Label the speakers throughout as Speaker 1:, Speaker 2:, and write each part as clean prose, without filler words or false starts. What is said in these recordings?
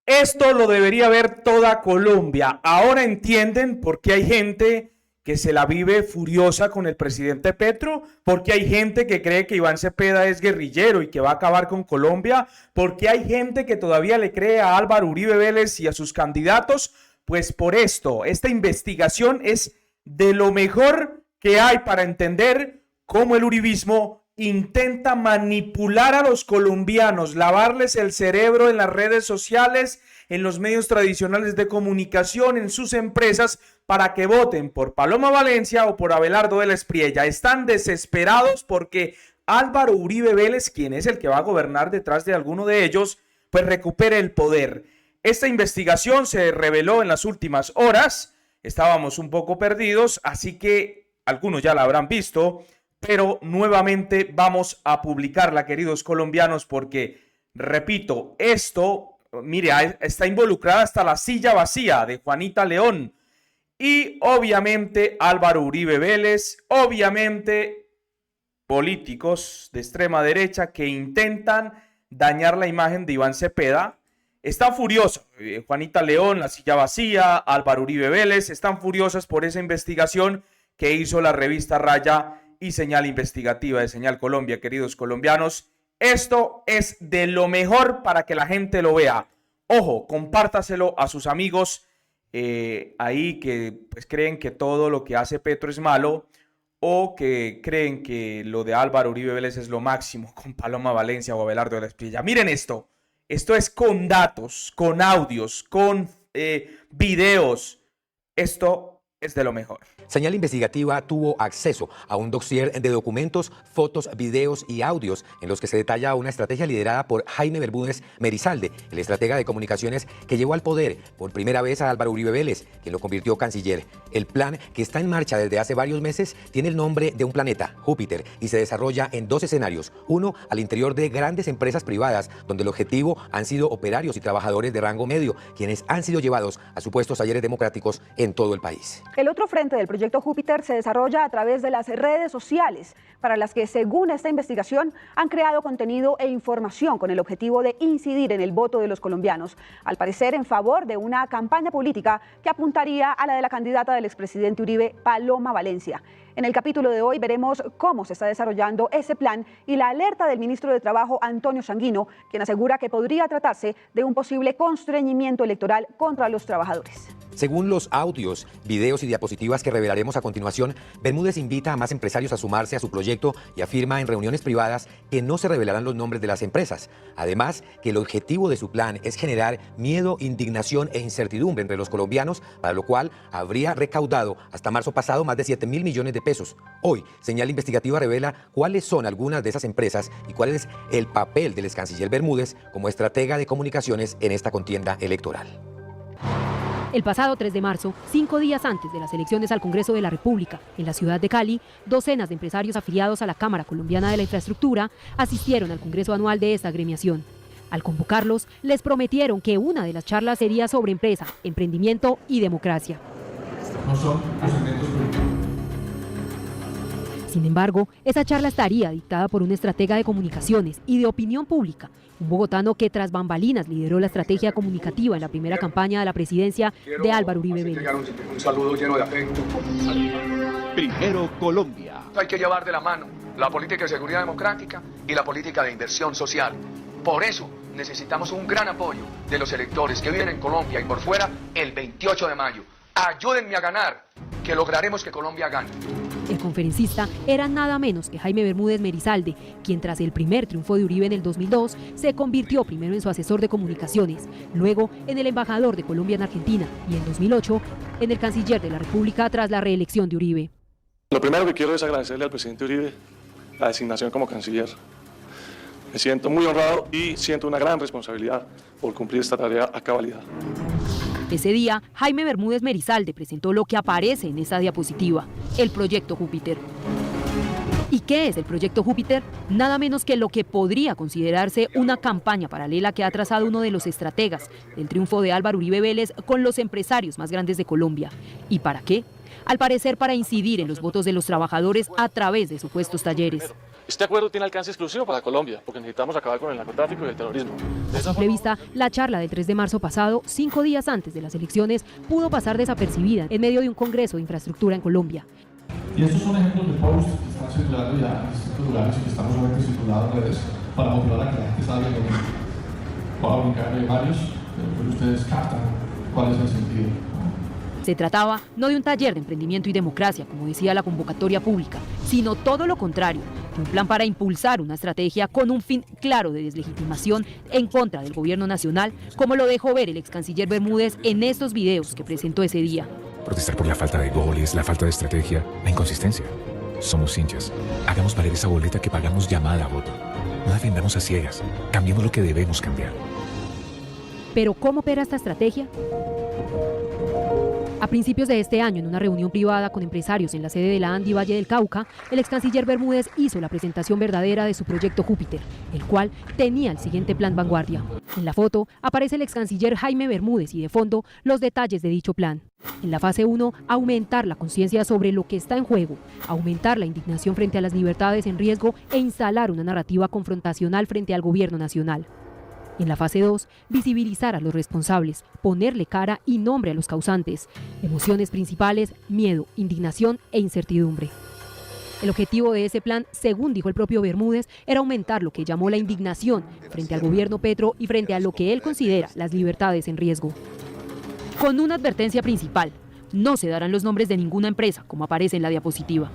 Speaker 1: Esto lo debería ver toda Colombia. Ahora entienden por qué hay gente que se la vive furiosa con el presidente Petro, porque hay gente que cree que Iván Cepeda es guerrillero y que va a acabar con Colombia, porque hay gente que todavía le cree a Álvaro Uribe Vélez y a sus candidatos. Pues por esto, esta investigación es de lo mejor que hay para entender cómo el uribismo intenta manipular a los colombianos, lavarles el cerebro en las redes sociales, en los medios tradicionales de comunicación, en sus empresas, para que voten por Paloma Valencia o por Abelardo de la Espriella. Están desesperados porque Álvaro Uribe Vélez, quien es el que va a gobernar detrás de alguno de ellos, pues recupere el poder. Esta investigación se reveló en las últimas horas, estábamos un poco perdidos, así que algunos ya la habrán visto, pero nuevamente vamos a publicarla, queridos colombianos, porque, repito, esto, mire, está involucrada hasta la silla vacía de Juanita León y obviamente Álvaro Uribe Vélez, obviamente políticos de extrema derecha que intentan dañar la imagen de Iván Cepeda. Están furiosas, Juanita León, la silla vacía, Álvaro Uribe Vélez, están furiosas por esa investigación que hizo la revista Raya y Señal Investigativa de Señal Colombia, queridos colombianos. Esto es de lo mejor para que la gente lo vea. Ojo, compártaselo a sus amigos ahí que pues creen que todo lo que hace Petro es malo o que creen que lo de Álvaro Uribe Vélez es lo máximo con Paloma Valencia o Abelardo de la Espriella. Miren esto. Esto es con datos, con audios, con videos. Esto es de lo mejor.
Speaker 2: Señal Investigativa tuvo acceso a un dossier de documentos, fotos, videos y audios en los que se detalla una estrategia liderada por Jaime Bermúdez Merizalde, el estratega de comunicaciones que llevó al poder por primera vez a Álvaro Uribe Vélez, quien lo convirtió canciller. El plan, que está en marcha desde hace varios meses, tiene el nombre de un planeta, Júpiter, y se desarrolla en dos escenarios. Uno, al interior de grandes empresas privadas, donde el objetivo han sido operarios y trabajadores de rango medio, quienes han sido llevados a supuestos talleres democráticos en todo el país.
Speaker 3: El otro frente del proyecto Júpiter se desarrolla a través de las redes sociales, para las que, según esta investigación, han creado contenido e información con el objetivo de incidir en el voto de los colombianos, al parecer en favor de una campaña política que apuntaría a la de la candidata del expresidente Uribe, Paloma Valencia. En el capítulo de hoy veremos cómo se está desarrollando ese plan y la alerta del ministro de Trabajo, Antonio Sanguino, quien asegura que podría tratarse de un posible constreñimiento electoral contra los trabajadores.
Speaker 2: Según los audios, videos y diapositivas que revelaremos a continuación, Bermúdez invita a más empresarios a sumarse a su proyecto y afirma en reuniones privadas que no se revelarán los nombres de las empresas. Además, que el objetivo de su plan es generar miedo, indignación e incertidumbre entre los colombianos, para lo cual habría recaudado hasta marzo pasado más de 7.000 millones de pesos. Hoy, Señal Investigativa revela cuáles son algunas de esas empresas y cuál es el papel del excanciller Bermúdez como estratega de comunicaciones en esta contienda electoral.
Speaker 4: El pasado 3 de marzo, 5 días antes de las elecciones al Congreso de la República, en la ciudad de Cali, docenas de empresarios afiliados a la Cámara Colombiana de la Infraestructura asistieron al Congreso anual de esta agremiación. Al convocarlos, les prometieron que una de las charlas sería sobre empresa, emprendimiento y democracia.
Speaker 5: No son procedimientos políticos.
Speaker 4: Sin embargo, esa charla estaría dictada por un estratega de comunicaciones y de opinión pública, un bogotano que tras bambalinas lideró la estrategia comunicativa en la primera campaña de la presidencia de Álvaro Uribe Vélez.
Speaker 6: Un saludo lleno de afecto.
Speaker 7: Primero Colombia.
Speaker 6: Hay que llevar de la mano la política de seguridad democrática y la política de inversión social. Por eso necesitamos un gran apoyo de los electores que viven en Colombia y por fuera el 28 de mayo. Ayúdenme a ganar, que lograremos que Colombia gane.
Speaker 4: El conferencista era nada menos que Jaime Bermúdez Merizalde, quien tras el primer triunfo de Uribe en el 2002 se convirtió primero en su asesor de comunicaciones, luego en el embajador de Colombia en Argentina y en 2008 en el canciller de la República tras la reelección de Uribe.
Speaker 8: Lo primero que quiero es agradecerle al presidente Uribe la designación como canciller. Me siento muy honrado y siento una gran responsabilidad por cumplir esta tarea a cabalidad.
Speaker 4: Ese día, Jaime Bermúdez Merizalde presentó lo que aparece en esa diapositiva, el Proyecto Júpiter. ¿Y qué es el Proyecto Júpiter? Nada menos que lo que podría considerarse una campaña paralela que ha trazado uno de los estrategas del triunfo de Álvaro Uribe Vélez con los empresarios más grandes de Colombia. ¿Y para qué? Al parecer para incidir en los votos de los trabajadores a través de supuestos talleres.
Speaker 8: Este acuerdo tiene alcance exclusivo para Colombia, porque necesitamos acabar con el narcotráfico y el terrorismo.
Speaker 4: A simple vista, la charla del 3 de marzo pasado, 5 días antes de las elecciones, pudo pasar desapercibida en medio de un congreso de infraestructura en Colombia.
Speaker 5: Y estos son ejemplos de posts que están circulando ya en distintos lugares y que estamos obviamente circulando en redes para motivar a que la gente salga de voy a brincar de varios, pero ustedes captan cuál es el sentido.
Speaker 4: Se trataba no de un taller de emprendimiento y democracia, como decía la convocatoria pública, sino todo lo contrario, de un plan para impulsar una estrategia con un fin claro de deslegitimación en contra del gobierno nacional, como lo dejó ver el ex canciller Bermúdez en estos videos que presentó ese día.
Speaker 9: Protestar por la falta de goles, la falta de estrategia, la inconsistencia. Somos hinchas. Hagamos valer esa boleta que pagamos llamada a voto. No defendamos a ciegas. Cambiemos lo que debemos cambiar.
Speaker 4: ¿Pero cómo opera esta estrategia? A principios de este año, en una reunión privada con empresarios en la sede de la ANDI Valle del Cauca, el ex canciller Bermúdez hizo la presentación verdadera de su proyecto Júpiter, el cual tenía el siguiente plan vanguardia. En la foto aparece el ex canciller Jaime Bermúdez y de fondo los detalles de dicho plan. En la fase 1, aumentar la conciencia sobre lo que está en juego, aumentar la indignación frente a las libertades en riesgo e instalar una narrativa confrontacional frente al gobierno nacional. En la fase 2, visibilizar a los responsables, ponerle cara y nombre a los causantes. Emociones principales, miedo, indignación e incertidumbre. El objetivo de ese plan, según dijo el propio Bermúdez, era aumentar lo que llamó la indignación frente al gobierno Petro y frente a lo que él considera las libertades en riesgo. Con una advertencia principal: no se darán los nombres de ninguna empresa, como aparece en la diapositiva.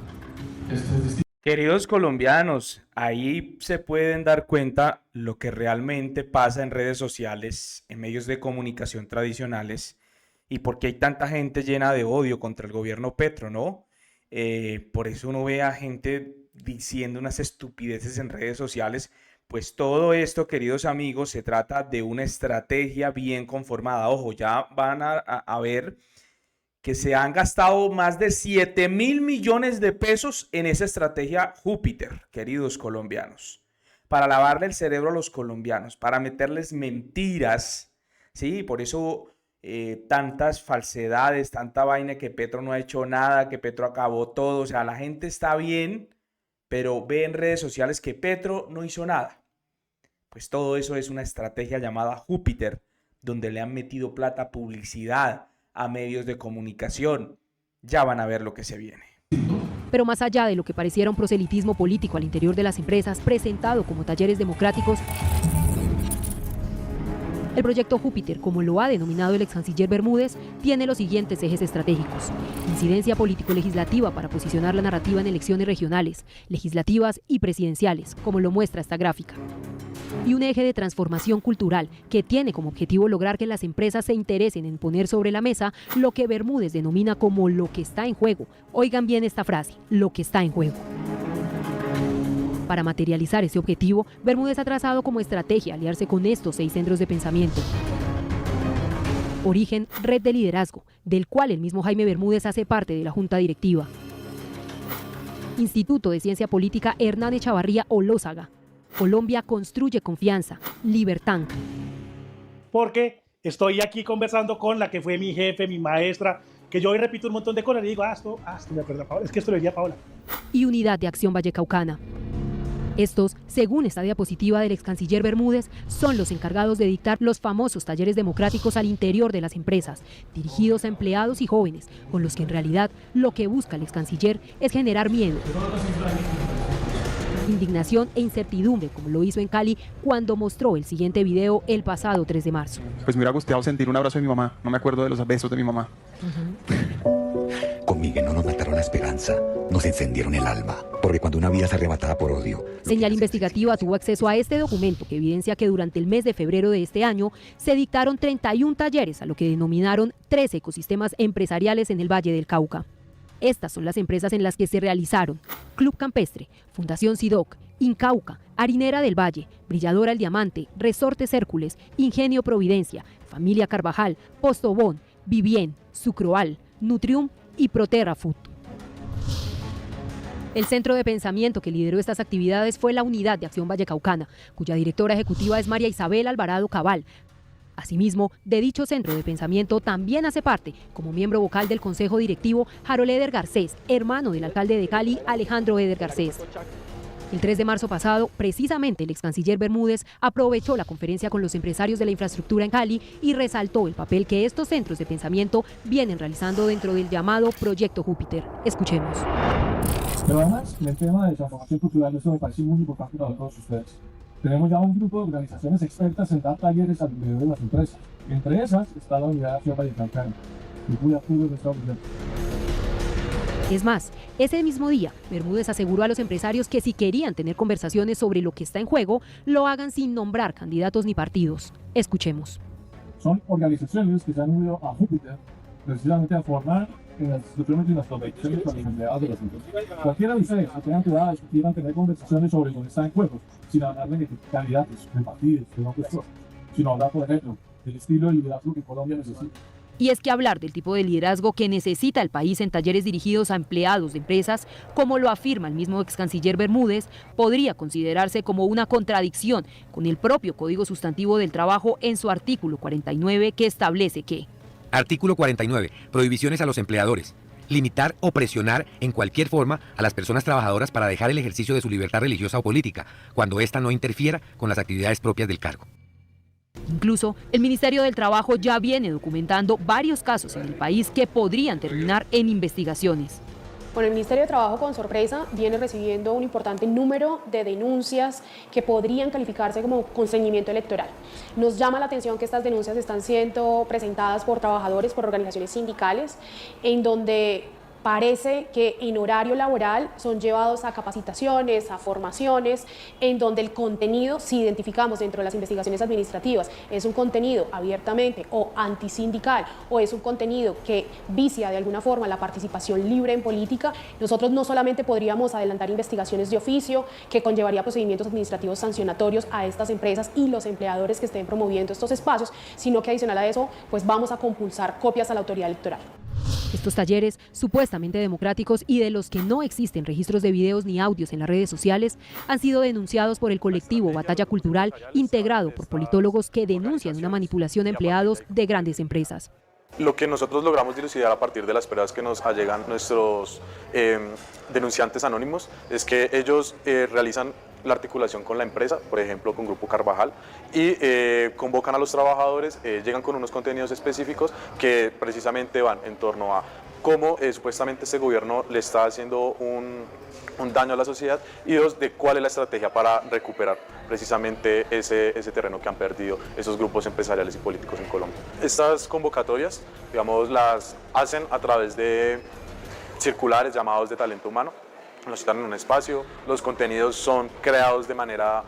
Speaker 1: Queridos colombianos, ahí se pueden dar cuenta lo que realmente pasa en redes sociales, en medios de comunicación tradicionales, y por qué hay tanta gente llena de odio contra el gobierno Petro, ¿no? Por eso uno ve a gente diciendo unas estupideces en redes sociales. Pues todo esto, queridos amigos, se trata de una estrategia bien conformada. Ojo, ya van a ver que se han gastado más de 7.000 millones de pesos en esa estrategia Júpiter, queridos colombianos, para lavarle el cerebro a los colombianos, para meterles mentiras, ¿sí? Por eso tantas falsedades, tanta vaina, que Petro no ha hecho nada, que Petro acabó todo. O sea, la gente está bien, pero ve en redes sociales que Petro no hizo nada. Pues todo eso es una estrategia llamada Júpiter, donde le han metido plata, publicidad a medios de comunicación. Ya van a ver lo que se viene.
Speaker 4: Pero más allá de lo que pareciera un proselitismo político al interior de las empresas, presentado como talleres democráticos, el proyecto Júpiter, como lo ha denominado el ex canciller Bermúdez, tiene los siguientes ejes estratégicos: incidencia político-legislativa para posicionar la narrativa en elecciones regionales, legislativas y presidenciales, como lo muestra esta gráfica. Y un eje de transformación cultural que tiene como objetivo lograr que las empresas se interesen en poner sobre la mesa lo que Bermúdez denomina como lo que está en juego. Oigan bien esta frase: lo que está en juego. Para materializar ese objetivo, Bermúdez ha trazado como estrategia aliarse con estos 6 centros de pensamiento. Origen, red de liderazgo, del cual el mismo Jaime Bermúdez hace parte de la junta directiva. Instituto de Ciencia Política Hernán Echavarría Olózaga. Colombia construye confianza. Libertán.
Speaker 10: Porque estoy aquí conversando con la que fue mi jefe, mi maestra, que yo hoy repito un montón de cosas y digo, esto me acuerdo, Paola, es que esto lo decía Paola.
Speaker 4: Y Unidad de Acción Vallecaucana. Estos, según esta diapositiva del ex canciller Bermúdez, son los encargados de dictar los famosos talleres democráticos al interior de las empresas, dirigidos a empleados y jóvenes, con los que en realidad lo que busca el ex canciller es generar miedo, indignación e incertidumbre, como lo hizo en Cali cuando mostró el siguiente video el pasado 3 de marzo.
Speaker 11: Pues me hubiera gustado sentir un abrazo de mi mamá. No me acuerdo de los besos de mi mamá.
Speaker 12: Con Miguel no nos mataron la esperanza, nos encendieron el alma, porque cuando una vida es arrebatada por odio...
Speaker 4: Señal Investigativa tuvo acceso a este documento que evidencia que durante el mes de febrero de este año se dictaron 31 talleres a lo que denominaron 13 ecosistemas empresariales en el Valle del Cauca. Estas son las empresas en las que se realizaron: Club Campestre, Fundación Sidoc, Incauca, Harinera del Valle, Brilladora El Diamante, Resortes Hércules, Ingenio Providencia, Familia Carvajal, Postobón, Vivien, Sucroal, Nutrium y Proterra Food. El centro de pensamiento que lideró estas actividades fue la Unidad de Acción Vallecaucana, cuya directora ejecutiva es María Isabel Alvarado Cabal. Asimismo, de dicho centro de pensamiento también hace parte, como miembro vocal del Consejo Directivo, Harold Eder Garcés, hermano del alcalde de Cali, Alejandro Eder Garcés. El 3 de marzo pasado, precisamente el ex canciller Bermúdez aprovechó la conferencia con los empresarios de la infraestructura en Cali y resaltó el papel que estos centros de pensamiento vienen realizando dentro del llamado Proyecto Júpiter. Escuchemos.
Speaker 5: Pero además, en el tema de transformación cultural, eso me parece muy importante para todos ustedes. Tenemos ya un grupo de organizaciones expertas en dar talleres al interior de las empresas. Entre esas está la Unidad de Acción Vallecaucana, y muy activo en esta unidad.
Speaker 4: Es más, ese mismo día, Bermúdez aseguró a los empresarios que si querían tener conversaciones sobre lo que está en juego, lo hagan sin nombrar candidatos ni partidos. Escuchemos.
Speaker 5: Son organizaciones que se han unido a Júpiter precisamente a formar en las instituciones y las convenciones con los empleados de las empresas. Cualquiera de ustedes que tengan privada que quieran tener conversaciones sobre lo que está en juego, sin hablar de candidatos, de partidos, de no cuestión, sino hablar, por ejemplo, del estilo de liderazgo que Colombia necesita.
Speaker 4: Y es que hablar del tipo de liderazgo que necesita el país en talleres dirigidos a empleados de empresas, como lo afirma el mismo ex canciller Bermúdez, podría considerarse como una contradicción con el propio Código Sustantivo del Trabajo en su artículo 49, que establece que...
Speaker 2: Artículo 49. Prohibiciones a los empleadores. Limitar o presionar en cualquier forma a las personas trabajadoras para dejar el ejercicio de su libertad religiosa o política, cuando ésta no interfiera con las actividades propias del cargo.
Speaker 4: Incluso, el Ministerio del Trabajo ya viene documentando varios casos en el país que podrían terminar en investigaciones.
Speaker 13: Bueno, el Ministerio de Trabajo, con sorpresa, viene recibiendo un importante número de denuncias que podrían calificarse como constreñimiento electoral. Nos llama la atención que estas denuncias están siendo presentadas por trabajadores, por organizaciones sindicales, en donde parece que en horario laboral son llevados a capacitaciones, a formaciones, en donde el contenido, si identificamos dentro de las investigaciones administrativas, es un contenido abiertamente o antisindical o es un contenido que vicia de alguna forma la participación libre en política, nosotros no solamente podríamos adelantar investigaciones de oficio que conllevaría procedimientos administrativos sancionatorios a estas empresas y los empleadores que estén promoviendo estos espacios, sino que adicional a eso, pues vamos a compulsar copias a la autoridad electoral.
Speaker 4: Estos talleres, supuestamente democráticos y de los que no existen registros de videos ni audios en las redes sociales, han sido denunciados por el colectivo Batalla Cultural, integrado por politólogos que denuncian una manipulación de empleados de grandes empresas.
Speaker 8: Lo que nosotros logramos dilucidar a partir de las pruebas que nos allegan nuestros denunciantes anónimos es que ellos realizan la articulación con la empresa, por ejemplo con Grupo Carvajal, y convocan a los trabajadores, llegan con unos contenidos específicos que precisamente van en torno a cómo supuestamente este gobierno le está haciendo un daño a la sociedad, y dos, de cuál es la estrategia para recuperar precisamente ese terreno que han perdido esos grupos empresariales y políticos en Colombia. Estas convocatorias, digamos, las hacen a través de circulares llamados de talento humano. Nos citan en un espacio, los contenidos son creados de manera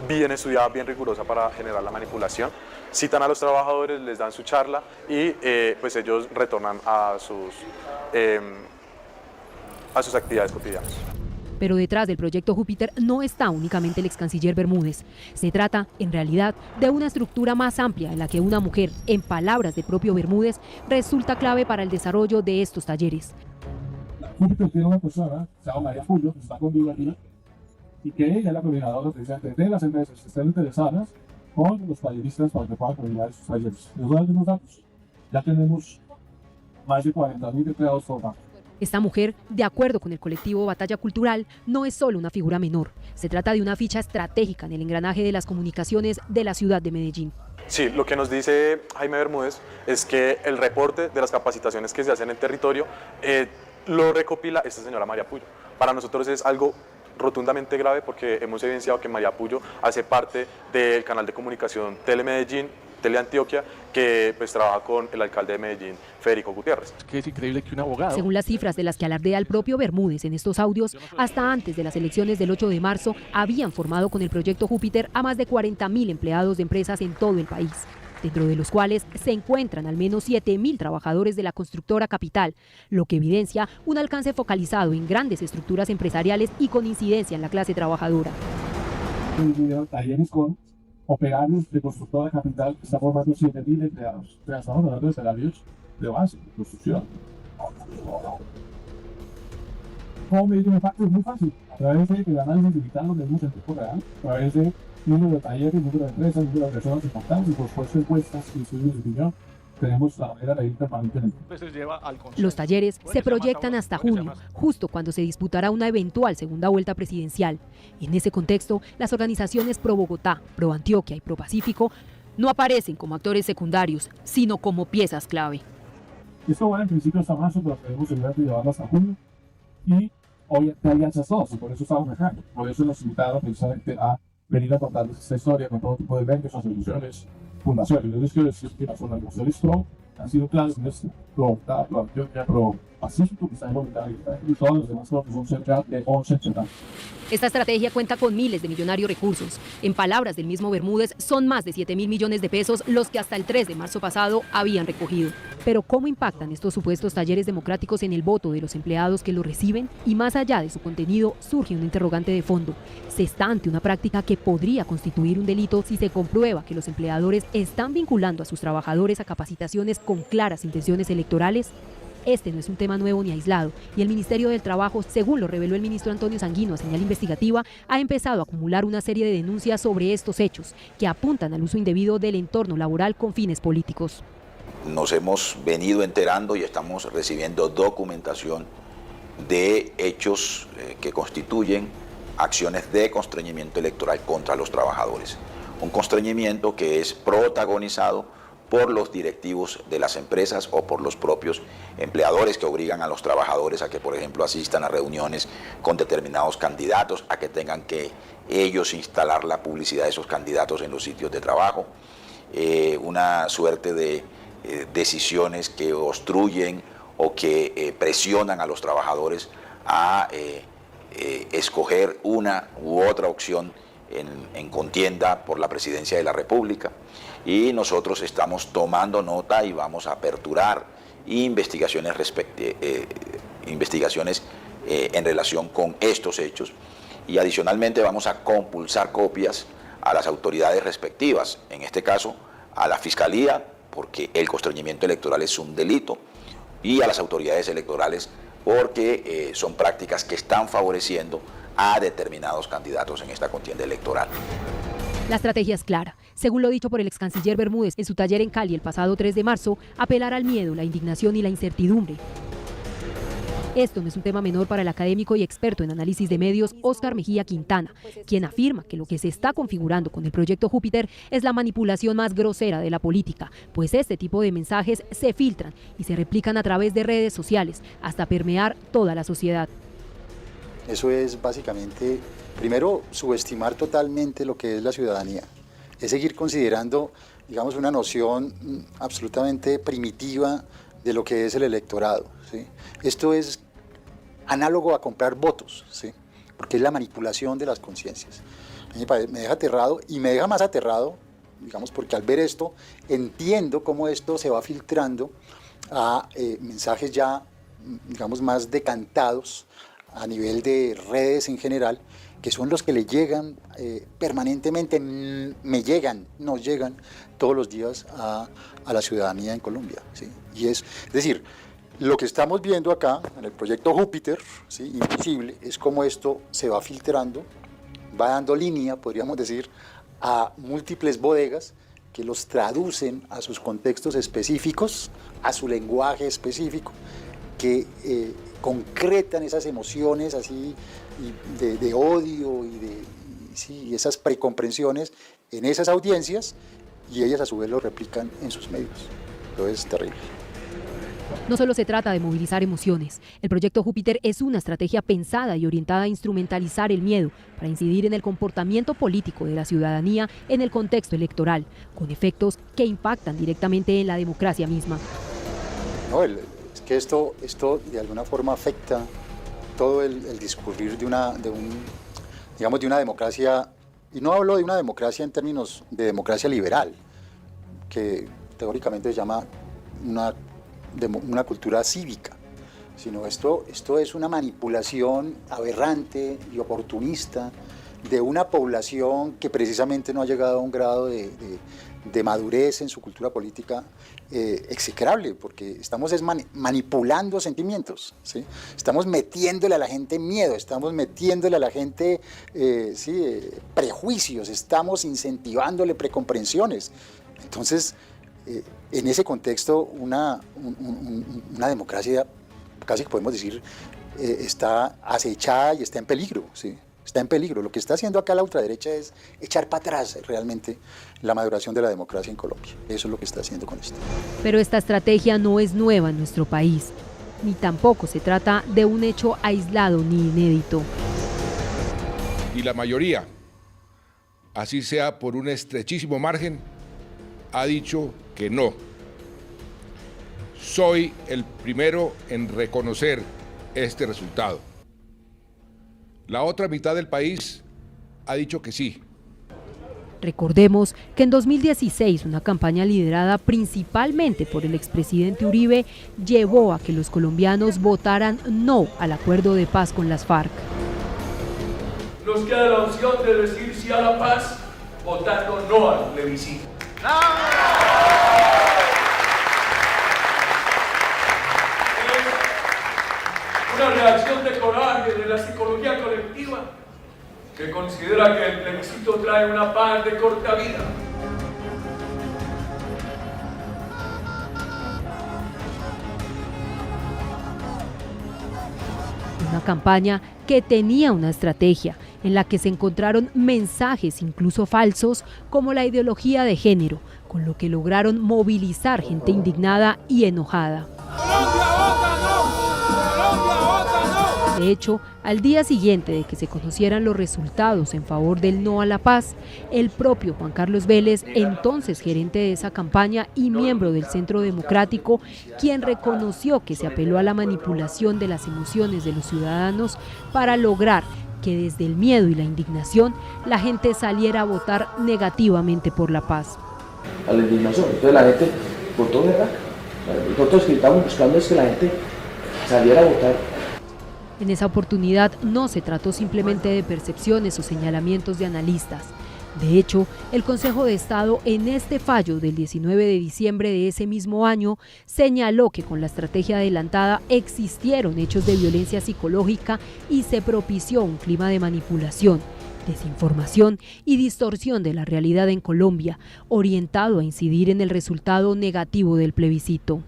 Speaker 8: bien estudiada, bien rigurosa para generar la manipulación. Citan a los trabajadores, les dan su charla y pues ellos retornan a sus actividades cotidianas.
Speaker 4: Pero detrás del proyecto Júpiter no está únicamente el ex canciller Bermúdez. Se trata, en realidad, de una estructura más amplia en la que una mujer, en palabras del propio Bermúdez, resulta clave para el desarrollo de estos talleres.
Speaker 5: Júpiter tiene una persona, se llama María Puyo, que está conmigo aquí, y que ella es la coordinadora precisamente de las empresas que estén interesadas con los talleristas para que puedan coordinar sus talleres. Les doy algunos datos. Ya tenemos más de 40.000 empleados formados.
Speaker 4: Esta mujer, de acuerdo con el colectivo Batalla Cultural, no es solo una figura menor. Se trata de una ficha estratégica en el engranaje de las comunicaciones de la ciudad de Medellín.
Speaker 8: Sí, lo que nos dice Jaime Bermúdez es que el reporte de las capacitaciones que se hacen en el territorio lo recopila esta señora María Puyo. Para nosotros es algo rotundamente grave porque hemos evidenciado que María Puyo hace parte del canal de comunicación Telemedellín, Teleantioquia, que pues trabaja con el alcalde de Medellín, Federico Gutiérrez.
Speaker 5: Es increíble que un abogado...
Speaker 4: Según las cifras de las que alardea el propio Bermúdez en estos audios, hasta antes de las elecciones del 8 de marzo habían formado con el proyecto Júpiter a más de 40.000 empleados de empresas en todo el país, dentro de los cuales se encuentran al menos 7.000 trabajadores de la constructora Capital, lo que evidencia un alcance focalizado en grandes estructuras empresariales y con incidencia en la clase trabajadora.
Speaker 5: Talleres con operarios de constructora Capital que está formando 7.000 empleados. O sea, estamos hablando de salarios de base, de construcción. ¿Cómo medir un impacto? Es muy fácil. A través del análisis digital donde vemos en tiempo real, a través de número de talleres, número de empresas, número de personas impactadas y por supuesto encuestas y estudios de opinión tenemos la manera de ir permanentemente.
Speaker 4: Los talleres se proyectan hasta junio, justo cuando se disputará una eventual segunda vuelta presidencial. En ese contexto, las organizaciones Pro Bogotá, Pro Antioquia y Pro Pacífico no aparecen como actores secundarios, sino como piezas clave.
Speaker 5: Esto va en principio hasta marzo, pero tenemos el de llevarlo hasta junio. Y hoy hay alianzas todos, y por eso estamos acá. Por eso nos invitaron precisamente a venir a contarles esta historia con todo tipo de eventos, asociaciones, fundaciones. Yo les quiero decir que las organizaciones PRO han sido claves en esto. Pro Bogotá, Pro Antioquia, Pro Pacífico, que está en Bogotá, y todos los demás que son cerca de 11 entidades.
Speaker 4: Esta estrategia cuenta con miles de millonarios recursos. En palabras del mismo Bermúdez, son más de 7.000 millones de pesos los que hasta el 3 de marzo pasado habían recogido. Pero ¿cómo impactan estos supuestos talleres democráticos en el voto de los empleados que lo reciben? Y más allá de su contenido, surge un interrogante de fondo. ¿Se está ante una práctica que podría constituir un delito si se comprueba que los empleadores están vinculando a sus trabajadores a capacitaciones con claras intenciones electorales? Este no es un tema nuevo ni aislado, y el Ministerio del Trabajo, según lo reveló el ministro Antonio Sanguino a Señal Investigativa, ha empezado a acumular una serie de denuncias sobre estos hechos, que apuntan al uso indebido del entorno laboral con fines políticos.
Speaker 14: Nos hemos venido enterando y estamos recibiendo documentación de hechos que constituyen acciones de constreñimiento electoral contra los trabajadores. Un constreñimiento que es protagonizado por los directivos de las empresas o por los propios empleadores que obligan a los trabajadores a que, por ejemplo, asistan a reuniones con determinados candidatos, a que tengan que ellos instalar la publicidad de esos candidatos en los sitios de trabajo, una suerte de decisiones que obstruyen o que presionan a los trabajadores a escoger una u otra opción en contienda por la presidencia de la República. Y nosotros estamos tomando nota y vamos a aperturar investigaciones en relación con estos hechos, y adicionalmente vamos a compulsar copias a las autoridades respectivas, en este caso a la Fiscalía, porque el constreñimiento electoral es un delito, y a las autoridades electorales porque son prácticas que están favoreciendo a determinados candidatos en esta contienda electoral.
Speaker 4: La estrategia es clara. Según lo dicho por el ex canciller Bermúdez en su taller en Cali el pasado 3 de marzo, apelar al miedo, la indignación y la incertidumbre. Esto no es un tema menor para el académico y experto en análisis de medios Óscar Mejía Quintana, quien afirma que lo que se está configurando con el proyecto Júpiter es la manipulación más grosera de la política, pues este tipo de mensajes se filtran y se replican a través de redes sociales hasta permear toda la sociedad.
Speaker 15: Eso es básicamente, primero, subestimar totalmente lo que es la ciudadanía. Es seguir considerando, digamos, una noción absolutamente primitiva de lo que es el electorado, ¿sí? Esto es análogo a comprar votos, ¿sí? Porque es la manipulación de las conciencias. Me deja aterrado, y me deja más aterrado, digamos, porque al ver esto entiendo cómo esto se va filtrando a mensajes ya, digamos, más decantados a nivel de redes en general, que son los que le llegan permanentemente, nos llegan todos los días a la ciudadanía en Colombia, ¿sí? Y es decir, lo que estamos viendo acá en el proyecto Júpiter, ¿sí? Invisible, es cómo esto se va filtrando, va dando línea, podríamos decir, a múltiples bodegas que los traducen a sus contextos específicos, a su lenguaje específico, que concretan esas emociones así de odio y esas precomprensiones en esas audiencias, y ellas a su vez lo replican en sus medios. Eso es terrible.
Speaker 4: No solo se trata de movilizar emociones. El proyecto Júpiter es una estrategia pensada y orientada a instrumentalizar el miedo para incidir en el comportamiento político de la ciudadanía en el contexto electoral, con efectos que impactan directamente en la democracia misma.
Speaker 15: No, es que esto de alguna forma afecta todo el discurrir de una democracia, y no hablo de una democracia en términos de democracia liberal, que teóricamente se llama una cultura cívica, sino esto es una manipulación aberrante y oportunista de una población que precisamente no ha llegado a un grado de madurez en su cultura política execrable, porque estamos manipulando sentimientos, ¿sí? Estamos metiéndole a la gente miedo, estamos metiéndole a la gente prejuicios, estamos incentivándole precomprensiones. Entonces, en ese contexto una democracia, casi que podemos decir, está acechada y está en peligro, ¿sí? Está en peligro. Lo que está haciendo acá la ultraderecha es echar para atrás realmente la maduración de la democracia en Colombia. Eso es lo que está haciendo con esto.
Speaker 4: Pero esta estrategia no es nueva en nuestro país, ni tampoco se trata de un hecho aislado ni inédito.
Speaker 16: Y la mayoría, así sea por un estrechísimo margen, ha dicho que no. Soy el primero en reconocer este resultado. La otra mitad del país ha dicho que sí.
Speaker 4: Recordemos que en 2016 una campaña liderada principalmente por el expresidente Uribe llevó a que los colombianos votaran no al acuerdo de paz con las FARC.
Speaker 17: Nos queda la opción de decir sí a la paz votando no al plebiscito. Es una reacción de coraje de la psicología colectiva que considera que el plebiscito trae una paz de corta vida.
Speaker 4: Una campaña que tenía una estrategia en la que se encontraron mensajes incluso falsos como la ideología de género, con lo que lograron movilizar gente indignada y enojada. De hecho, al día siguiente de que se conocieran los resultados en favor del no a la paz, el propio Juan Carlos Vélez, entonces gerente de esa campaña y miembro del Centro Democrático, quien reconoció que se apeló a la manipulación de las emociones de los ciudadanos para lograr que desde el miedo y la indignación la gente saliera a votar negativamente por la paz.
Speaker 18: A la indignación, entonces la gente votó, ¿verdad? Nosotros que estamos buscando es que la gente saliera a votar.
Speaker 4: En esa oportunidad no se trató simplemente de percepciones o señalamientos de analistas. De hecho, el Consejo de Estado en este fallo del 19 de diciembre de ese mismo año señaló que con la estrategia adelantada existieron hechos de violencia psicológica y se propició un clima de manipulación, desinformación y distorsión de la realidad en Colombia, orientado a incidir en el resultado negativo del plebiscito.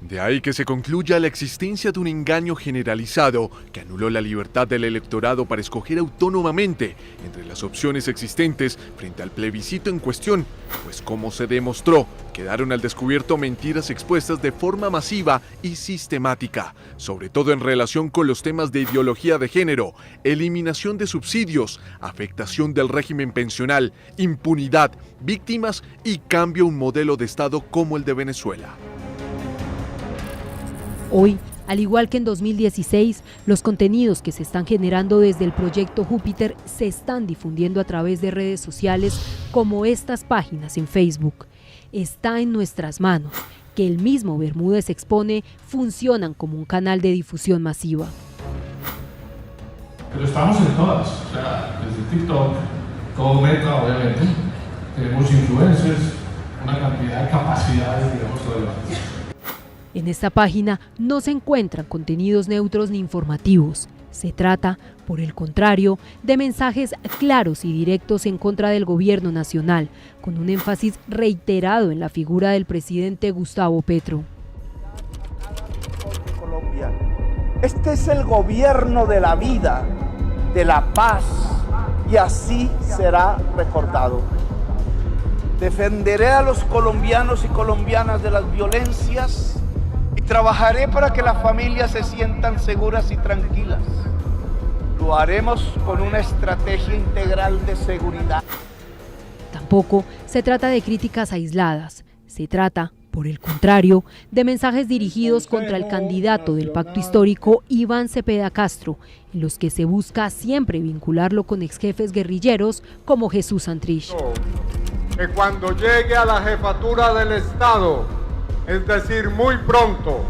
Speaker 19: De ahí que se concluya la existencia de un engaño generalizado que anuló la libertad del electorado para escoger autónomamente entre las opciones existentes frente al plebiscito en cuestión, pues como se demostró, quedaron al descubierto mentiras expuestas de forma masiva y sistemática, sobre todo en relación con los temas de ideología de género, eliminación de subsidios, afectación del régimen pensional, impunidad, víctimas y cambio a un modelo de Estado como el de Venezuela.
Speaker 4: Hoy, al igual que en 2016, los contenidos que se están generando desde el proyecto Júpiter se están difundiendo a través de redes sociales como estas páginas en Facebook. Está en nuestras manos que el mismo Bermúdez expone funcionan como un canal de difusión masiva.
Speaker 5: Pero estamos en todas, o sea, desde TikTok, todo Meta, obviamente, tenemos influencers, una cantidad de capacidades, digamos, relevantes.
Speaker 4: En esta página no se encuentran contenidos neutros ni informativos. Se trata, por el contrario, de mensajes claros y directos en contra del gobierno nacional, con un énfasis reiterado en la figura del presidente Gustavo Petro.
Speaker 20: Este es el gobierno de la vida, de la paz, y así será recordado. Defenderé a los colombianos y colombianas de las violencias y trabajaré para que las familias se sientan seguras y tranquilas. Lo haremos con una estrategia integral de seguridad.
Speaker 4: Tampoco se trata de críticas aisladas, se trata, por el contrario, de mensajes dirigidos contra el candidato del pacto histórico Iván Cepeda Castro, en los que se busca siempre vincularlo con exjefes guerrilleros como Jesús Santrich.
Speaker 21: Que cuando llegue a la jefatura del Estado, es decir, muy pronto,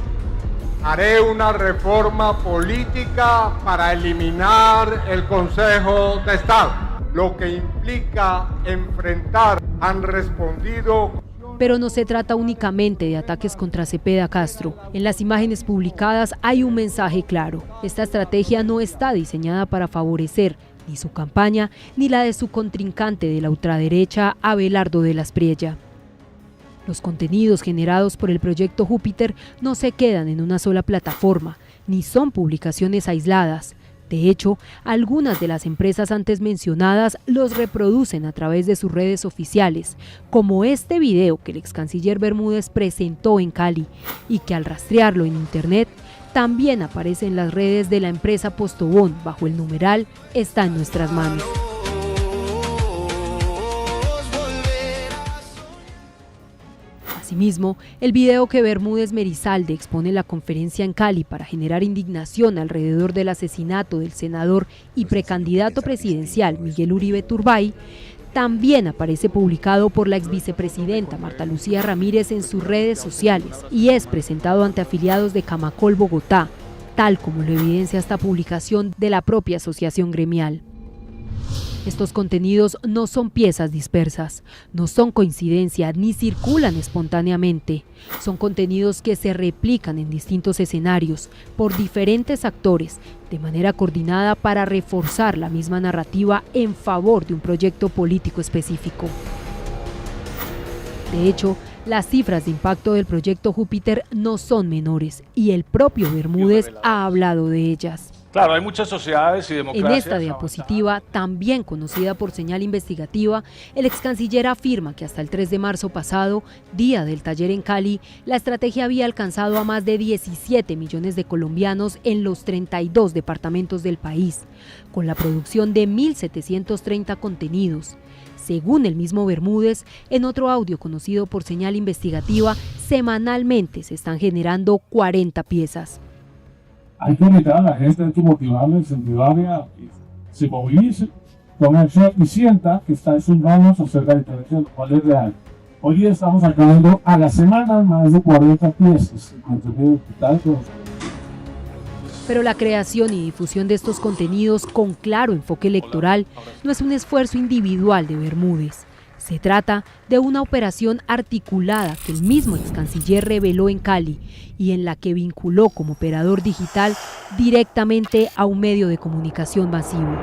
Speaker 21: haré una reforma política para eliminar el Consejo de Estado, lo que implica enfrentar, han respondido.
Speaker 4: Pero no se trata únicamente de ataques contra Cepeda Castro. En las imágenes publicadas hay un mensaje claro. Esta estrategia no está diseñada para favorecer ni su campaña ni la de su contrincante de la ultraderecha, Abelardo de la Espriella. Los contenidos generados por el proyecto Júpiter no se quedan en una sola plataforma, ni son publicaciones aisladas. De hecho, algunas de las empresas antes mencionadas los reproducen a través de sus redes oficiales, como este video que el ex canciller Bermúdez presentó en Cali y que al rastrearlo en internet también aparece en las redes de la empresa Postobón bajo el numeral "Está en nuestras manos". Asimismo, el video que Bermúdez Merizalde expone en la conferencia en Cali para generar indignación alrededor del asesinato del senador y precandidato presidencial Miguel Uribe Turbay, también aparece publicado por la exvicepresidenta Marta Lucía Ramírez en sus redes sociales y es presentado ante afiliados de Camacol Bogotá, tal como lo evidencia esta publicación de la propia asociación gremial. Estos contenidos no son piezas dispersas, no son coincidencia ni circulan espontáneamente. Son contenidos que se replican en distintos escenarios por diferentes actores de manera coordinada para reforzar la misma narrativa en favor de un proyecto político específico. De hecho, las cifras de impacto del proyecto Júpiter no son menores y el propio Bermúdez ha hablado de ellas.
Speaker 3: Claro, hay muchas sociedades y democracias.
Speaker 4: En esta diapositiva, también conocida por señal investigativa, el ex canciller afirma que hasta el 3 de marzo pasado, día del taller en Cali, la estrategia había alcanzado a más de 17 millones de colombianos en los 32 departamentos del país, con la producción de 1.730 contenidos. Según el mismo Bermúdez, en otro audio conocido por señal investigativa, semanalmente se están generando 40 piezas.
Speaker 22: Hay que invitar a la gente, hay que motivarla, incentivarla a que se movilice con acción y sienta que está en sus manos hacer la diferencia, lo cual es real. Hoy día estamos sacando a la semana más de 40 piezas en contenido digital.
Speaker 4: Pero la creación y difusión de estos contenidos con claro enfoque electoral no es un esfuerzo individual de Bermúdez. Se trata de una operación articulada que el mismo ex canciller reveló en Cali y en la que vinculó como operador digital directamente a un medio de comunicación masivo.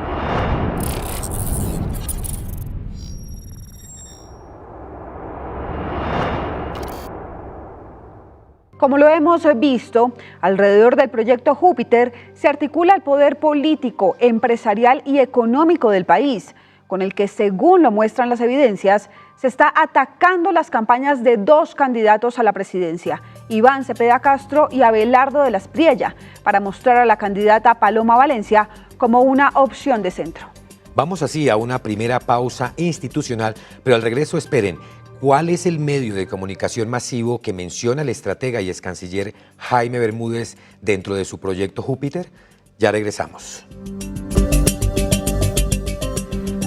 Speaker 23: Como lo hemos visto, alrededor del proyecto Júpiter se articula el poder político, empresarial y económico del país, con el que, según lo muestran las evidencias, se está atacando las campañas de dos candidatos a la presidencia, Iván Cepeda Castro y Abelardo de la Espriella, para mostrar a la candidata Paloma Valencia como una opción de centro.
Speaker 2: Vamos así a una primera pausa institucional, pero al regreso esperen. ¿Cuál es el medio de comunicación masivo que menciona el estratega y ex canciller Jaime Bermúdez dentro de su proyecto Júpiter? Ya regresamos.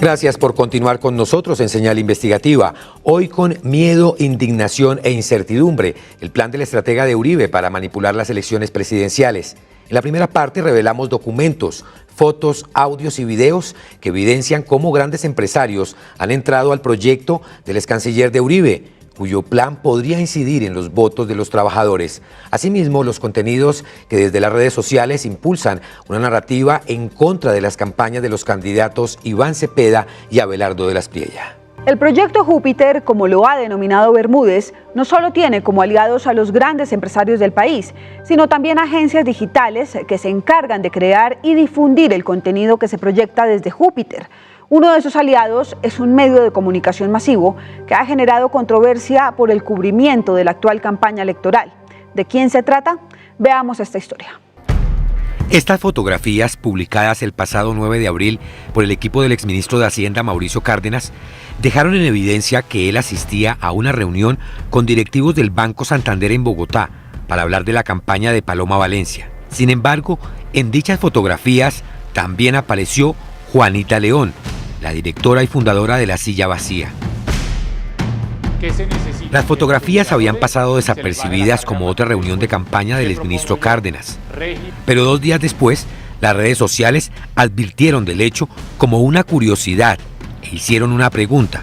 Speaker 2: Gracias por continuar con nosotros en Señal Investigativa. Hoy con miedo, indignación e incertidumbre, el plan del estratega de Uribe para manipular las elecciones presidenciales. En la primera parte revelamos documentos, fotos, audios y videos que evidencian cómo grandes empresarios han entrado al proyecto del ex canciller de Uribe, cuyo plan podría incidir en los votos de los trabajadores. Asimismo, los contenidos que desde las redes sociales impulsan una narrativa en contra de las campañas de los candidatos Iván Cepeda y Abelardo de la Espriella.
Speaker 23: El proyecto Júpiter, como lo ha denominado Bermúdez, no solo tiene como aliados a los grandes empresarios del país, sino también agencias digitales que se encargan de crear y difundir el contenido que se proyecta desde Júpiter. Uno de sus aliados es un medio de comunicación masivo que ha generado controversia por el cubrimiento de la actual campaña electoral. ¿De quién se trata? Veamos esta historia.
Speaker 2: Estas fotografías, publicadas el pasado 9 de abril por el equipo del exministro de Hacienda Mauricio Cárdenas, dejaron en evidencia que él asistía a una reunión con directivos del Banco Santander en Bogotá para hablar de la campaña de Paloma Valencia. Sin embargo, en dichas fotografías también apareció Juanita León, la directora y fundadora de La Silla Vacía. Las fotografías habían pasado desapercibidas como otra reunión de campaña del exministro Cárdenas. Pero 2 días después, las redes sociales advirtieron del hecho como una curiosidad e hicieron una pregunta.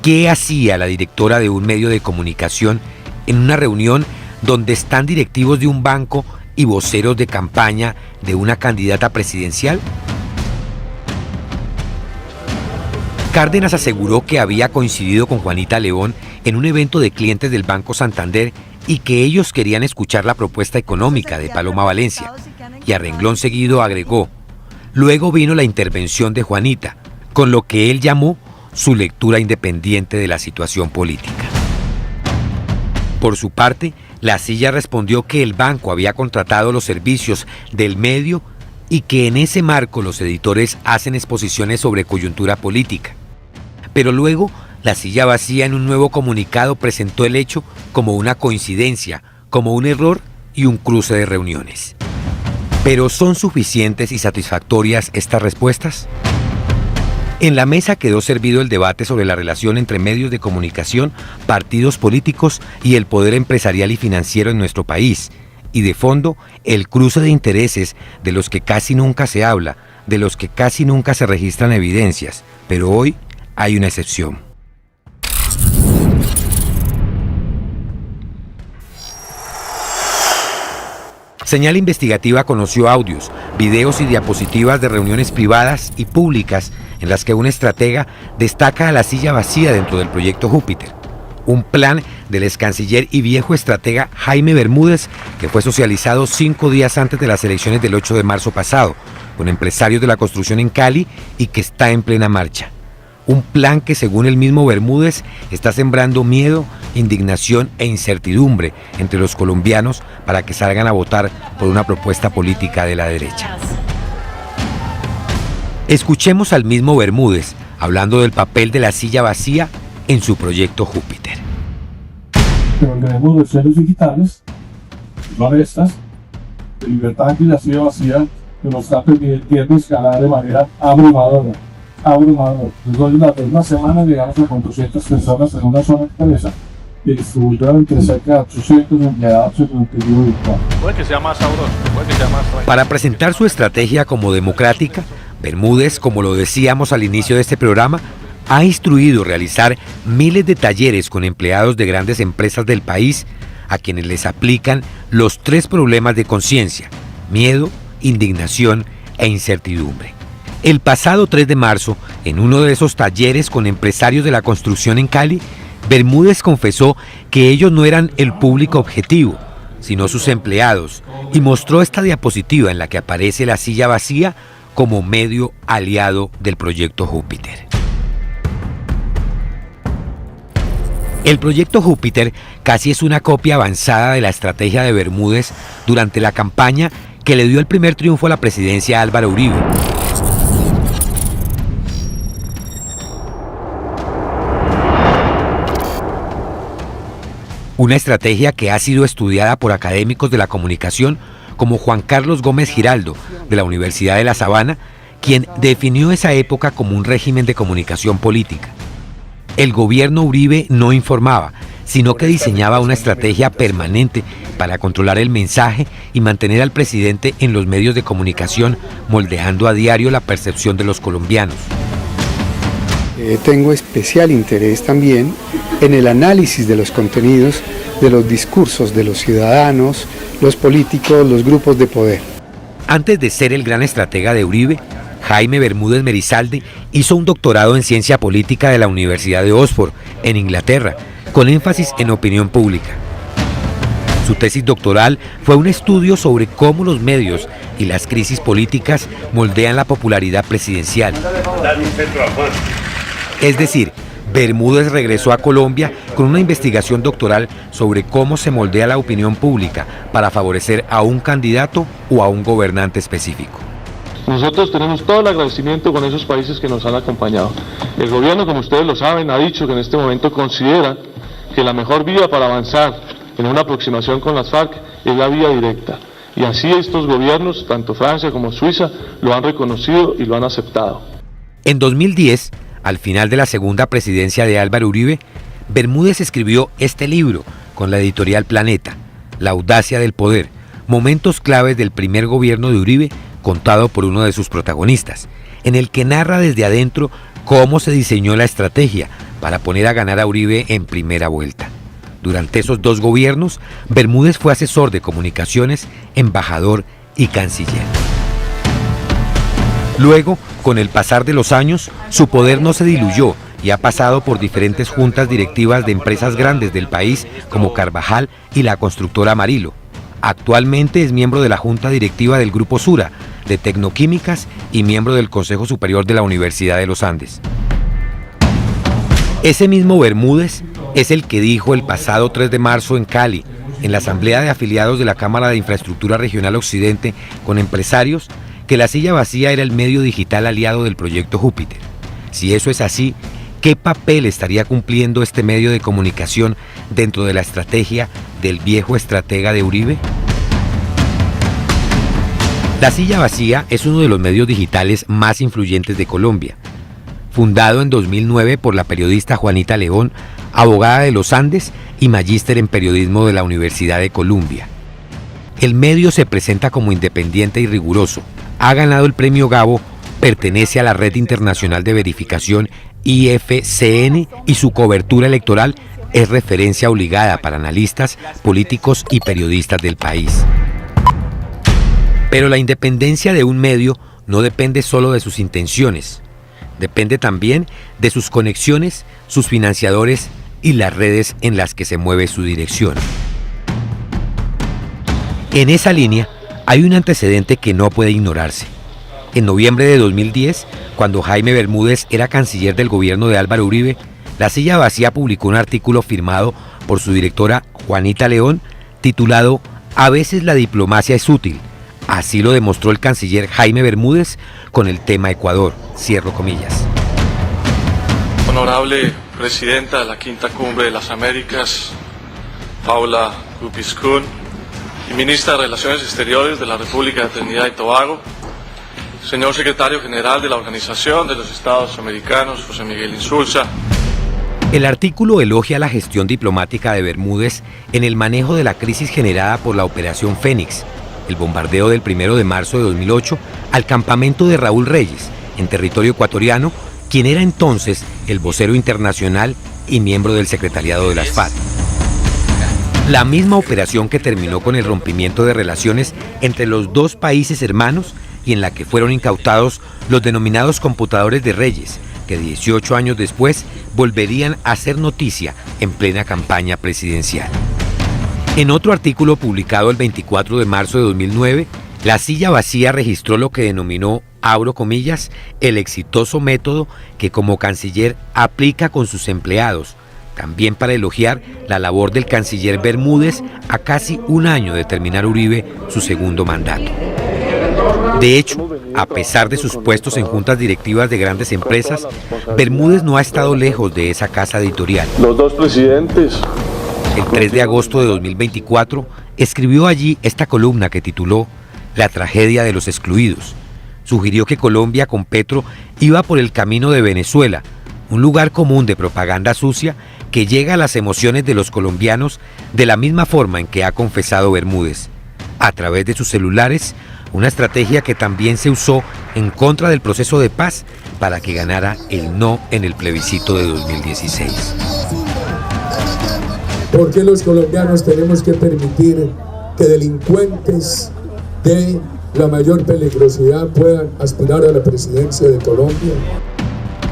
Speaker 2: ¿Qué hacía la directora de un medio de comunicación en una reunión donde están directivos de un banco y voceros de campaña de una candidata presidencial? Cárdenas aseguró que había coincidido con Juanita León en un evento de clientes del Banco Santander y que ellos querían escuchar la propuesta económica de Paloma Valencia. Y a renglón seguido agregó: luego vino la intervención de Juanita, con lo que él llamó su lectura independiente de la situación política. Por su parte, La Silla respondió que el banco había contratado los servicios del medio y que en ese marco los editores hacen exposiciones sobre coyuntura política. Pero luego, La Silla Vacía en un nuevo comunicado presentó el hecho como una coincidencia, como un error y un cruce de reuniones. ¿Pero son suficientes y satisfactorias estas respuestas? En la mesa quedó servido el debate sobre la relación entre medios de comunicación, partidos políticos y el poder empresarial y financiero en nuestro país. Y de fondo, el cruce de intereses de los que casi nunca se habla, de los que casi nunca se registran evidencias. Pero hoy hay una excepción. Señal Investigativa conoció audios, videos y diapositivas de reuniones privadas y públicas en las que un estratega destaca a La Silla Vacía dentro del proyecto Júpiter. Un plan del excanciller y viejo estratega Jaime Bermúdez que fue socializado 5 días antes de las elecciones del 8 de marzo pasado, con empresarios de la construcción en Cali y que está en plena marcha. Un plan que, según el mismo Bermúdez, está sembrando miedo, indignación e incertidumbre entre los colombianos para que salgan a votar por una propuesta política de la derecha. Escuchemos al mismo Bermúdez hablando del papel de La Silla Vacía en su proyecto Júpiter.
Speaker 22: Tenemos los sellos digitales, son estas, de Libertad y La Silla Vacía, que nos está permitiendo escalar de manera abrumadora. Después de una semana llegamos a 400 personas en una sola empresa y distribuyeron entre cerca de 800 empleados en contenido virtual.
Speaker 3: Puede que sea más sabroso, puede que sea más tranquilo.
Speaker 2: Para presentar su estrategia como democrática, Bermúdez, como lo decíamos al inicio de este programa, ha instruido realizar miles de talleres con empleados de grandes empresas del país a quienes les aplican los 3 problemas de conciencia: miedo, indignación e incertidumbre. El pasado 3 de marzo, en uno de esos talleres con empresarios de la construcción en Cali, Bermúdez confesó que ellos no eran el público objetivo, sino sus empleados, y mostró esta diapositiva en la que aparece La Silla Vacía como medio aliado del proyecto Júpiter. El proyecto Júpiter casi es una copia avanzada de la estrategia de Bermúdez durante la campaña que le dio el primer triunfo a la presidencia a Álvaro Uribe. Una estrategia que ha sido estudiada por académicos de la comunicación como Juan Carlos Gómez Giraldo, de la Universidad de La Sabana, quien definió esa época como un régimen de comunicación política. El gobierno Uribe no informaba, sino que diseñaba una estrategia permanente para controlar el mensaje y mantener al presidente en los medios de comunicación, moldeando a diario la percepción de los colombianos.
Speaker 6: Tengo especial interés también en el análisis de los contenidos, de los discursos de los ciudadanos, los políticos, los grupos de poder.
Speaker 2: Antes de ser el gran estratega de Uribe, Jaime Bermúdez Merizalde hizo un doctorado en ciencia política de la Universidad de Oxford, en Inglaterra, con énfasis en opinión pública. Su tesis doctoral fue un estudio sobre cómo los medios y las crisis políticas moldean la popularidad presidencial. Es decir, Bermúdez regresó a Colombia con una investigación doctoral sobre cómo se moldea la opinión pública para favorecer a un candidato o a un gobernante específico.
Speaker 7: Nosotros tenemos todo el agradecimiento con esos países que nos han acompañado. El gobierno, como ustedes lo saben, ha dicho que en este momento considera que la mejor vía para avanzar en una aproximación con las FARC es la vía directa. Y así estos gobiernos, tanto Francia como Suiza, lo han reconocido y lo han aceptado.
Speaker 2: En 2010, al final de la segunda presidencia de Álvaro Uribe, Bermúdez escribió este libro con la editorial Planeta, La audacia del poder, momentos claves del primer gobierno de Uribe, contado por uno de sus protagonistas, en el que narra desde adentro cómo se diseñó la estrategia para poner a ganar a Uribe en primera vuelta. Durante esos 2 gobiernos, Bermúdez fue asesor de comunicaciones, embajador y canciller. Luego, con el pasar de los años, su poder no se diluyó y ha pasado por diferentes juntas directivas de empresas grandes del país como Carvajal y la constructora Amarillo. Actualmente es miembro de la junta directiva del Grupo Sura, de Tecnoquímicas y miembro del Consejo Superior de la Universidad de los Andes. Ese mismo Bermúdez es el que dijo el pasado 3 de marzo en Cali, en la asamblea de afiliados de la Cámara de Infraestructura Regional Occidente con empresarios, que la silla vacía era el medio digital aliado del proyecto Júpiter. Si eso es así, ¿qué papel estaría cumpliendo este medio de comunicación dentro de la estrategia del viejo estratega de Uribe? La silla vacía es uno de los medios digitales más influyentes de Colombia. Fundado en 2009 por la periodista Juanita León, abogada de los Andes y magíster en periodismo de la Universidad de Columbia. El medio se presenta como independiente y riguroso. Ha ganado el premio Gabo, pertenece a la Red Internacional de Verificación IFCN y su cobertura electoral es referencia obligada para analistas, políticos y periodistas del país. Pero la independencia de un medio no depende solo de sus intenciones. Depende también de sus conexiones, sus financiadores y las redes en las que se mueve su dirección. En esa línea hay un antecedente que no puede ignorarse. En noviembre de 2010, cuando Jaime Bermúdez era canciller del gobierno de Álvaro Uribe, La Silla Vacía publicó un artículo firmado por su directora Juanita León, titulado "A veces la diplomacia es útil". Así lo demostró el canciller Jaime Bermúdez con el tema Ecuador, cierro comillas.
Speaker 7: Honorable Presidenta de la Quinta Cumbre de las Américas, Paula Gubiscún, y Ministra de Relaciones Exteriores de la República de Trinidad y Tobago, señor Secretario General de la Organización de los Estados Americanos, José Miguel Insulza.
Speaker 2: El artículo elogia la gestión diplomática de Bermúdez en el manejo de la crisis generada por la Operación Fénix, el bombardeo del 1 de marzo de 2008 al campamento de Raúl Reyes, en territorio ecuatoriano, quien era entonces el vocero internacional y miembro del secretariado de las FARC. La misma operación que terminó con el rompimiento de relaciones entre los dos países hermanos y en la que fueron incautados los denominados computadores de Reyes, que 18 años después volverían a ser noticia en plena campaña presidencial. En otro artículo publicado el 24 de marzo de 2009, La Silla Vacía registró lo que denominó, abro comillas, el exitoso método que como canciller aplica con sus empleados, también para elogiar la labor del canciller Bermúdez a casi un año de terminar Uribe su segundo mandato. De hecho, a pesar de sus puestos en juntas directivas de grandes empresas, Bermúdez no ha estado lejos de esa casa editorial.
Speaker 7: Los dos presidentes.
Speaker 2: El 3 de agosto de 2024 escribió allí esta columna que tituló La tragedia de los excluidos. Sugirió que Colombia con Petro iba por el camino de Venezuela, un lugar común de propaganda sucia que llega a las emociones de los colombianos de la misma forma en que ha confesado Bermúdez, a través de sus celulares, una estrategia que también se usó en contra del proceso de paz para que ganara el no en el plebiscito de 2016.
Speaker 1: ¿Por qué los colombianos tenemos que permitir que delincuentes de la mayor peligrosidad puedan aspirar a la presidencia de Colombia?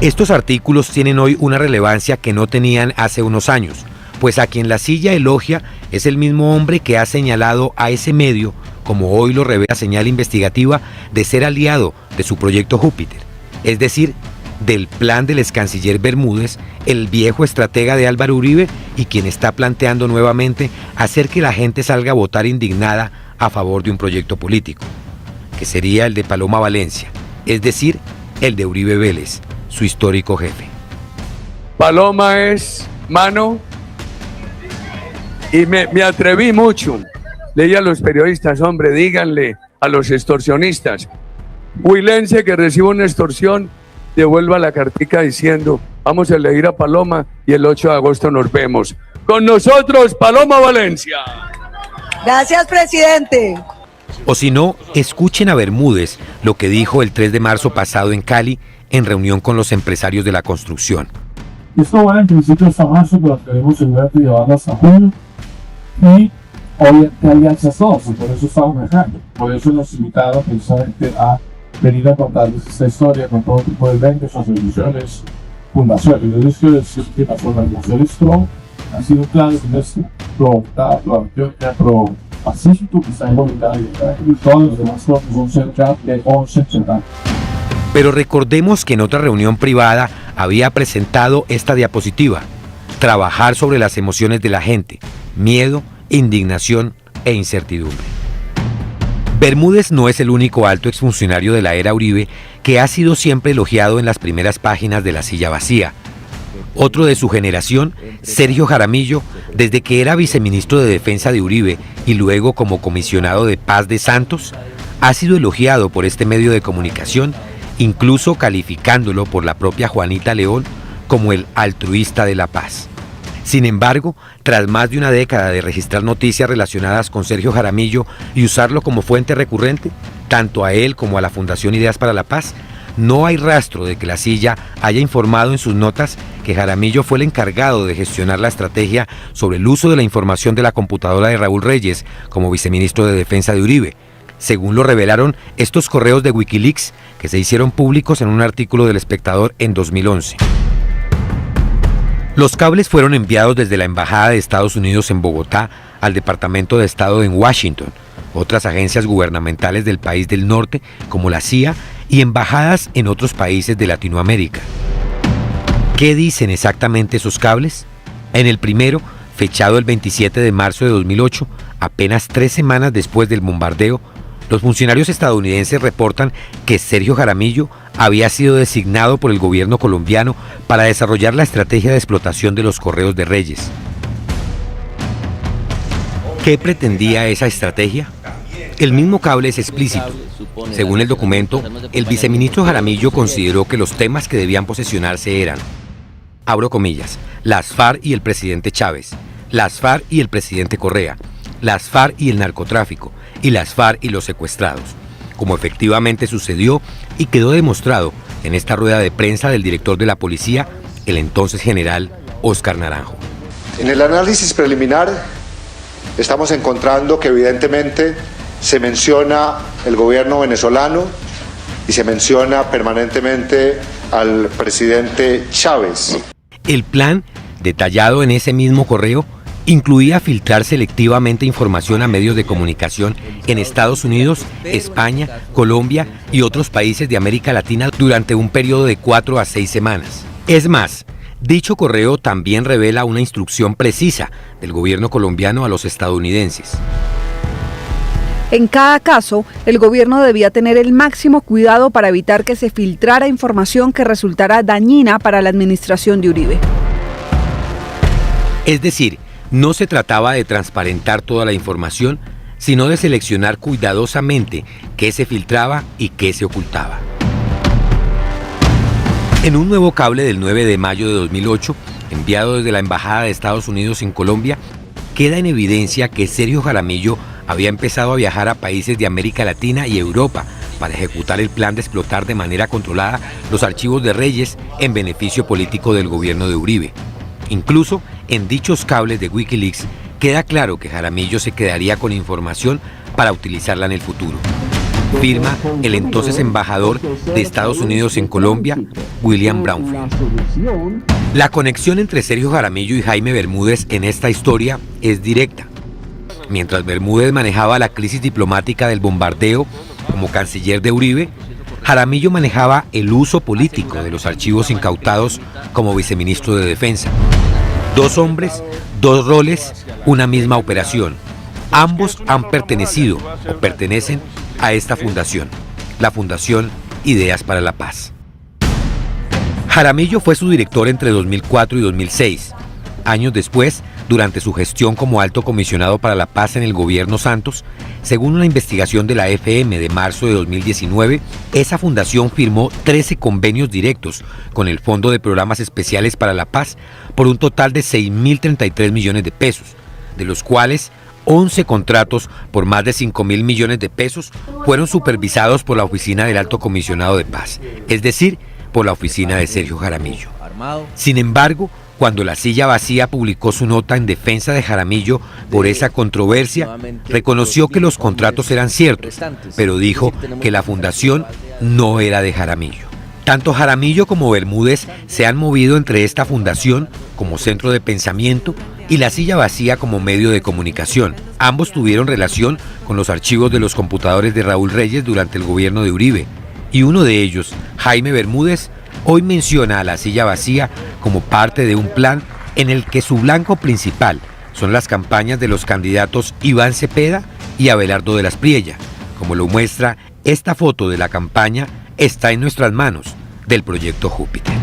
Speaker 2: Estos artículos tienen hoy una relevancia que no tenían hace unos años, pues a quien La Silla elogia es el mismo hombre que ha señalado a ese medio, como hoy lo revela Señal Investigativa, de ser aliado de su proyecto Júpiter, es decir, del plan del excanciller Bermúdez, el viejo estratega de Álvaro Uribe y quien está planteando nuevamente hacer que la gente salga a votar indignada a favor de un proyecto político, que sería el de Paloma Valencia, es decir, el de Uribe Vélez, su histórico jefe.
Speaker 17: Paloma es mano y me atreví mucho. Leí a los periodistas, hombre, díganle a los extorsionistas, huilense que reciba una extorsión, devuelva la cartica diciendo, vamos a elegir a Paloma y el 8 de agosto nos vemos. Con nosotros, Paloma Valencia.
Speaker 9: Gracias, presidente.
Speaker 2: O si no, escuchen a Bermúdez lo que dijo el 3 de marzo pasado en Cali en reunión con los empresarios de la construcción.
Speaker 22: Esto va en principio hasta marzo, pero queremos llevarlo hasta junio y obviamente hay accesos, y por eso estamos viajando. Por eso nos invitaron precisamente a venir a contarles esta historia con todo tipo de eventos, asociaciones fundación. Y yo quiero decir que las organizaciones pro han sido claves en esto, pro Antioquia, pro Pacífico, que está involucrada y todos los demás son central de 11 central.
Speaker 2: Pero recordemos que en otra reunión privada había presentado esta diapositiva: trabajar sobre las emociones de la gente, miedo, indignación e incertidumbre. Bermúdez no es el único alto exfuncionario de la era Uribe que ha sido siempre elogiado en las primeras páginas de La Silla Vacía. Otro de su generación, Sergio Jaramillo, desde que era viceministro de Defensa de Uribe y luego como comisionado de paz de Santos, ha sido elogiado por este medio de comunicación, incluso calificándolo por la propia Juanita León como el altruista de la paz. Sin embargo, tras más de una década de registrar noticias relacionadas con Sergio Jaramillo y usarlo como fuente recurrente, tanto a él como a la Fundación Ideas para la Paz, no hay rastro de que La Silla haya informado en sus notas que Jaramillo fue el encargado de gestionar la estrategia sobre el uso de la información de la computadora de Raúl Reyes como viceministro de Defensa de Uribe, según lo revelaron estos correos de Wikileaks que se hicieron públicos en un artículo del Espectador en 2011. Los cables fueron enviados desde la Embajada de Estados Unidos en Bogotá al Departamento de Estado en Washington, otras agencias gubernamentales del país del norte como la CIA y embajadas en otros países de Latinoamérica. ¿Qué dicen exactamente esos cables? En el primero, fechado el 27 de marzo de 2008, apenas 3 semanas después del bombardeo, los funcionarios estadounidenses reportan que Sergio Jaramillo había sido designado por el gobierno colombiano para desarrollar la estrategia de explotación de los correos de Reyes. ¿Qué pretendía esa estrategia? El mismo cable es explícito. Según el documento, el viceministro Jaramillo consideró que los temas que debían posesionarse eran, abro comillas, las FARC y el presidente Chávez, las FARC y el presidente Correa, las FARC y el narcotráfico, y las FARC y los secuestrados, como efectivamente sucedió y quedó demostrado en esta rueda de prensa del director de la policía, el entonces general Óscar Naranjo.
Speaker 10: En el análisis preliminar estamos encontrando que evidentemente se menciona el gobierno venezolano y se menciona permanentemente al presidente Chávez.
Speaker 2: El plan, detallado en ese mismo correo, incluía filtrar selectivamente información a medios de comunicación en Estados Unidos, España, Colombia y otros países de América Latina durante un periodo de 4 a 6 semanas. Es más, dicho correo también revela una instrucción precisa del gobierno colombiano a los estadounidenses.
Speaker 23: En cada caso, el gobierno debía tener el máximo cuidado para evitar que se filtrara información que resultara dañina para la administración de Uribe.
Speaker 2: Es decir, no se trataba de transparentar toda la información, sino de seleccionar cuidadosamente qué se filtraba y qué se ocultaba. En un nuevo cable del 9 de mayo de 2008, enviado desde la Embajada de Estados Unidos en Colombia, queda en evidencia que Sergio Jaramillo había empezado a viajar a países de América Latina y Europa para ejecutar el plan de explotar de manera controlada los archivos de Reyes en beneficio político del gobierno de Uribe. Incluso en dichos cables de Wikileaks queda claro que Jaramillo se quedaría con información para utilizarla en el futuro. Firma el entonces embajador de Estados Unidos en Colombia, William Brownfield. La conexión entre Sergio Jaramillo y Jaime Bermúdez en esta historia es directa. Mientras Bermúdez manejaba la crisis diplomática del bombardeo como canciller de Uribe, Jaramillo manejaba el uso político de los archivos incautados como viceministro de Defensa. 2 hombres, 2 roles, una misma operación. Ambos han pertenecido o pertenecen a esta fundación, la Fundación Ideas para la Paz. Jaramillo fue su director entre 2004 y 2006. Años después, durante su gestión como alto comisionado para la paz en el gobierno Santos, según una investigación de la FM de marzo de 2019, esa fundación firmó 13 convenios directos con el Fondo de Programas Especiales para la Paz por un total de 6.033 millones de pesos, de los cuales 11 contratos por más de 5.000 millones de pesos fueron supervisados por la Oficina del Alto Comisionado de Paz, es decir, por la oficina de Sergio Jaramillo. Sin embargo, cuando La Silla Vacía publicó su nota en defensa de Jaramillo por esa controversia, reconoció que los contratos eran ciertos, pero dijo que la fundación no era de Jaramillo. Tanto Jaramillo como Bermúdez se han movido entre esta fundación como centro de pensamiento y La Silla Vacía como medio de comunicación. Ambos tuvieron relación con los archivos de los computadores de Raúl Reyes durante el gobierno de Uribe, y uno de ellos, Jaime Bermúdez, hoy menciona a La Silla Vacía como parte de un plan en el que su blanco principal son las campañas de los candidatos Iván Cepeda y Abelardo de las Priella, como lo muestra esta foto de la campaña Está en nuestras manos, del proyecto Júpiter.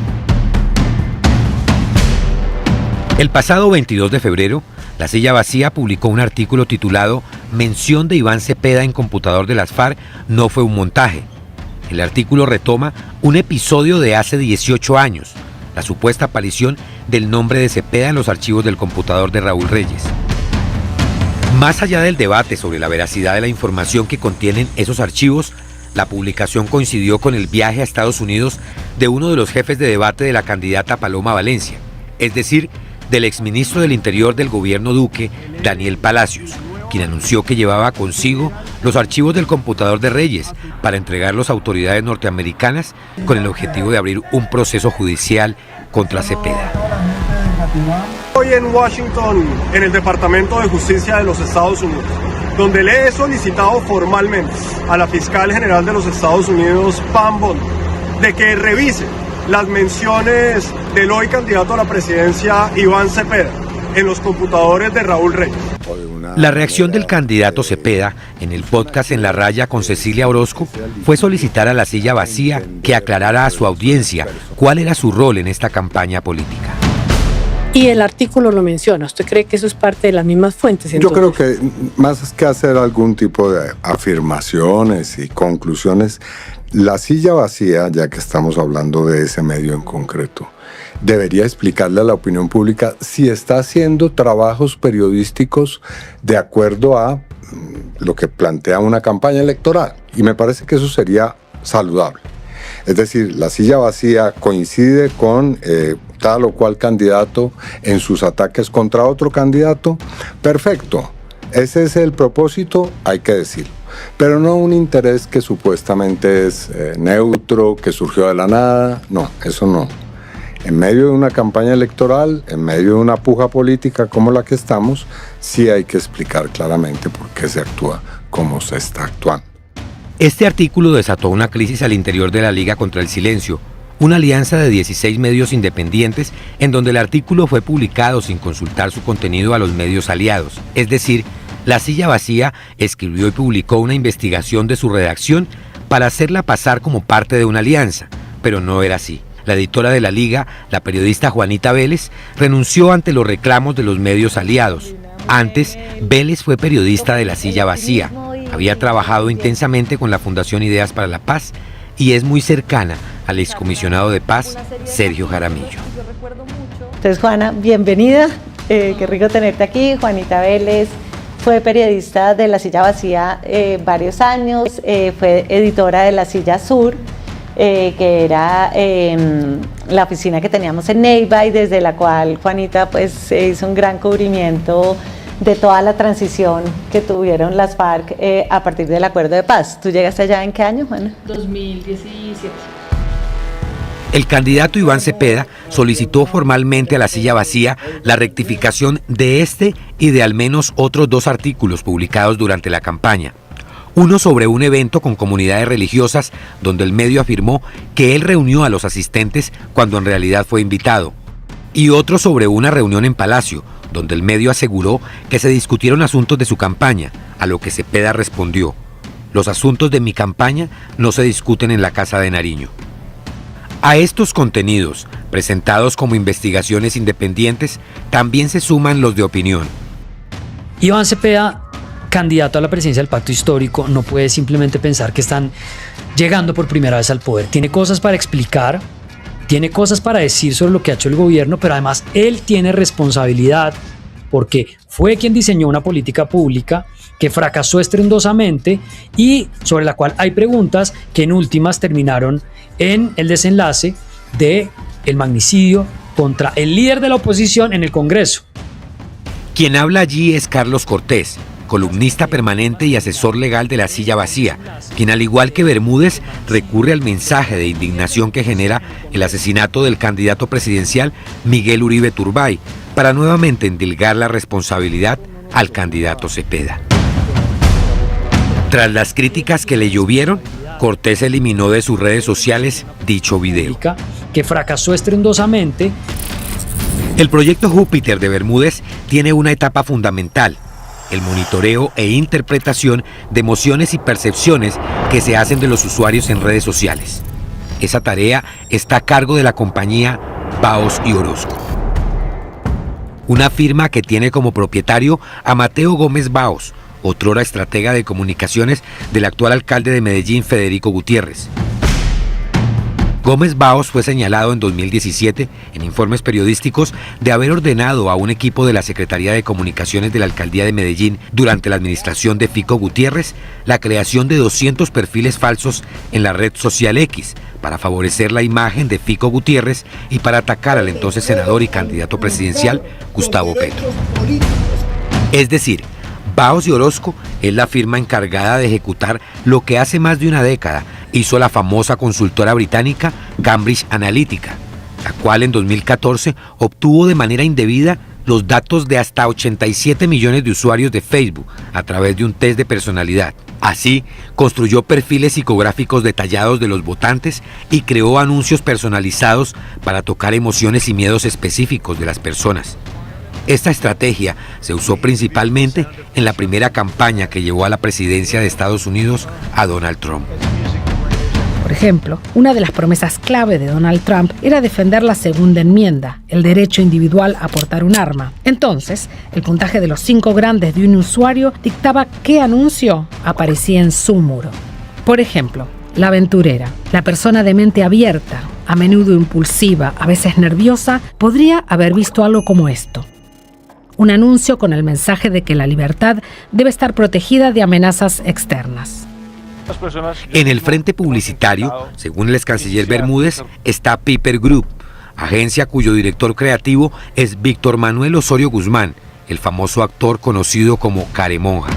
Speaker 2: El pasado 22 de febrero, La Silla Vacía publicó un artículo titulado Mención de Iván Cepeda en computador de las FARC no fue un montaje. El artículo retoma un episodio de hace 18 años, la supuesta aparición del nombre de Cepeda en los archivos del computador de Raúl Reyes. Más allá del debate sobre la veracidad de la información que contienen esos archivos, la publicación coincidió con el viaje a Estados Unidos de uno de los jefes de debate de la candidata Paloma Valencia, es decir, del exministro del Interior del gobierno Duque, Daniel Palacios, quien anunció que llevaba consigo los archivos del computador de Reyes para entregarlos a autoridades norteamericanas con el objetivo de abrir un proceso judicial contra Cepeda.
Speaker 11: Hoy en Washington, en el Departamento de Justicia de los Estados Unidos, donde le he solicitado formalmente a la fiscal general de los Estados Unidos, Pam Bondi, de que revise las menciones del hoy candidato a la presidencia Iván Cepeda en los computadores de Raúl Reyes.
Speaker 2: La reacción del candidato Cepeda en el podcast En la Raya con Cecilia Orozco fue solicitar a La Silla Vacía que aclarara a su audiencia cuál era su rol en esta campaña política.
Speaker 12: Y el artículo lo menciona. ¿Usted cree que eso es parte de las mismas fuentes? Entonces?
Speaker 13: Yo creo que más que hacer algún tipo de afirmaciones y conclusiones, La Silla Vacía, ya que estamos hablando de ese medio en concreto, debería explicarle a la opinión pública si está haciendo trabajos periodísticos de acuerdo a lo que plantea una campaña electoral. Y me parece que eso sería saludable. Es decir, La Silla Vacía coincide con tal o cual candidato en sus ataques contra otro candidato. Perfecto. Ese es el propósito, hay que decirlo. Pero no un interés que supuestamente es neutro, que surgió de la nada. No, eso no. En medio de una campaña electoral, en medio de una puja política como la que estamos, sí hay que explicar claramente por qué se actúa como se está actuando.
Speaker 2: Este artículo desató una crisis al interior de la Liga contra el Silencio, una alianza de 16 medios independientes en donde el artículo fue publicado sin consultar su contenido a los medios aliados. Es decir, La Silla Vacía escribió y publicó una investigación de su redacción para hacerla pasar como parte de una alianza, pero no era así. La editora de la Liga, la periodista Juanita Vélez, renunció ante los reclamos de los medios aliados. Antes, Vélez fue periodista de La Silla Vacía. Había trabajado intensamente con la Fundación Ideas para la Paz y es muy cercana al excomisionado de paz, Sergio Jaramillo.
Speaker 24: Entonces, Juana, bienvenida. Qué rico tenerte aquí. Juanita Vélez fue periodista de La Silla Vacía varios años, fue editora de La Silla Sur, que era la oficina que teníamos en Neiva y desde la cual Juanita pues hizo un gran cubrimiento de toda la transición que tuvieron las FARC a partir del acuerdo de paz. ¿Tú llegaste allá en qué año, Juana?
Speaker 12: 2017.
Speaker 2: El candidato Iván Cepeda solicitó formalmente a La Silla Vacía la rectificación de este y de al menos otros 2 artículos publicados durante la campaña. Uno sobre un evento con comunidades religiosas donde el medio afirmó que él reunió a los asistentes cuando en realidad fue invitado. Y otro sobre una reunión en Palacio, donde el medio aseguró que se discutieron asuntos de su campaña, a lo que Cepeda respondió: los asuntos de mi campaña no se discuten en la Casa de Nariño. A estos contenidos, presentados como investigaciones independientes, también se suman los de opinión.
Speaker 25: Iván Cepeda, candidato a la presidencia del Pacto Histórico, no puede simplemente pensar que están llegando por primera vez al poder. Tiene cosas para explicar, tiene cosas para decir sobre lo que ha hecho el gobierno, pero además él tiene responsabilidad porque fue quien diseñó una política pública que fracasó estrepitosamente y sobre la cual hay preguntas que en últimas terminaron en el desenlace de el magnicidio contra el líder de la oposición en el Congreso.
Speaker 2: Quien habla allí es Carlos Cortés, columnista permanente y asesor legal de La Silla Vacía, quien al igual que Bermúdez recurre al mensaje de indignación que genera el asesinato del candidato presidencial Miguel Uribe Turbay, para nuevamente endilgar la responsabilidad al candidato Cepeda. Tras las críticas que le llovieron, Cortés eliminó de sus redes sociales dicho video.
Speaker 25: Que fracasó estrepitosamente.
Speaker 2: El proyecto Júpiter de Bermúdez tiene una etapa fundamental: el monitoreo e interpretación de emociones y percepciones que se hacen de los usuarios en redes sociales. Esa tarea está a cargo de la compañía Baos y Orozco, una firma que tiene como propietario a Mateo Gómez Baos, otrora estratega de comunicaciones del actual alcalde de Medellín, Federico Gutiérrez. Gómez Baos fue señalado en 2017 en informes periodísticos de haber ordenado a un equipo de la Secretaría de Comunicaciones de la Alcaldía de Medellín durante la administración de Fico Gutiérrez la creación de 200 perfiles falsos en la red social X para favorecer la imagen de Fico Gutiérrez y para atacar al entonces senador y candidato presidencial Gustavo Petro. Es decir, Baos y Orozco es la firma encargada de ejecutar lo que hace más de una década hizo la famosa consultora británica Cambridge Analytica, la cual en 2014 obtuvo de manera indebida los datos de hasta 87 millones de usuarios de Facebook a través de un test de personalidad. Así, construyó perfiles psicográficos detallados de los votantes y creó anuncios personalizados para tocar emociones y miedos específicos de las personas. Esta estrategia se usó principalmente en la primera campaña que llevó a la presidencia de Estados Unidos a Donald Trump.
Speaker 8: Por ejemplo, una de las promesas clave de Donald Trump era defender la segunda enmienda, el derecho individual a portar un arma. Entonces, el puntaje de los 5 grandes de un usuario dictaba qué anuncio aparecía en su muro. Por ejemplo, la aventurera, la persona de mente abierta, a menudo impulsiva, a veces nerviosa, podría haber visto algo como esto. Un anuncio con el mensaje de que la libertad debe estar protegida de amenazas externas.
Speaker 2: En el frente publicitario, según el ex canciller Bermúdez, está Piper Group, agencia cuyo director creativo es Víctor Manuel Osorio Guzmán, el famoso actor conocido como Caremonja.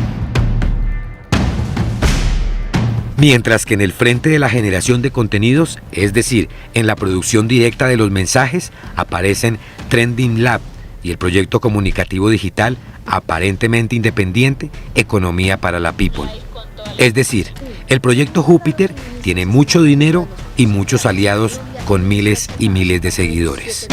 Speaker 2: Mientras que en el frente de la generación de contenidos, es decir, en la producción directa de los mensajes, aparecen Trending Lab y el proyecto comunicativo digital aparentemente independiente Economía para la People. Es decir, el proyecto Júpiter tiene mucho dinero y muchos aliados con miles y miles de seguidores.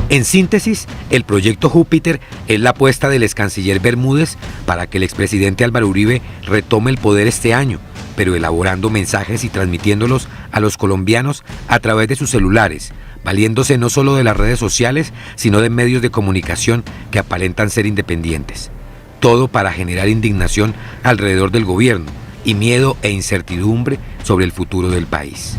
Speaker 2: En síntesis, el proyecto Júpiter es la apuesta del ex canciller Bermúdez para que el expresidente Álvaro Uribe retome el poder este año, pero elaborando mensajes y transmitiéndolos a los colombianos a través de sus celulares, valiéndose no solo de las redes sociales, sino de medios de comunicación que aparentan ser independientes. Todo para generar indignación alrededor del gobierno y miedo e incertidumbre sobre el futuro del país.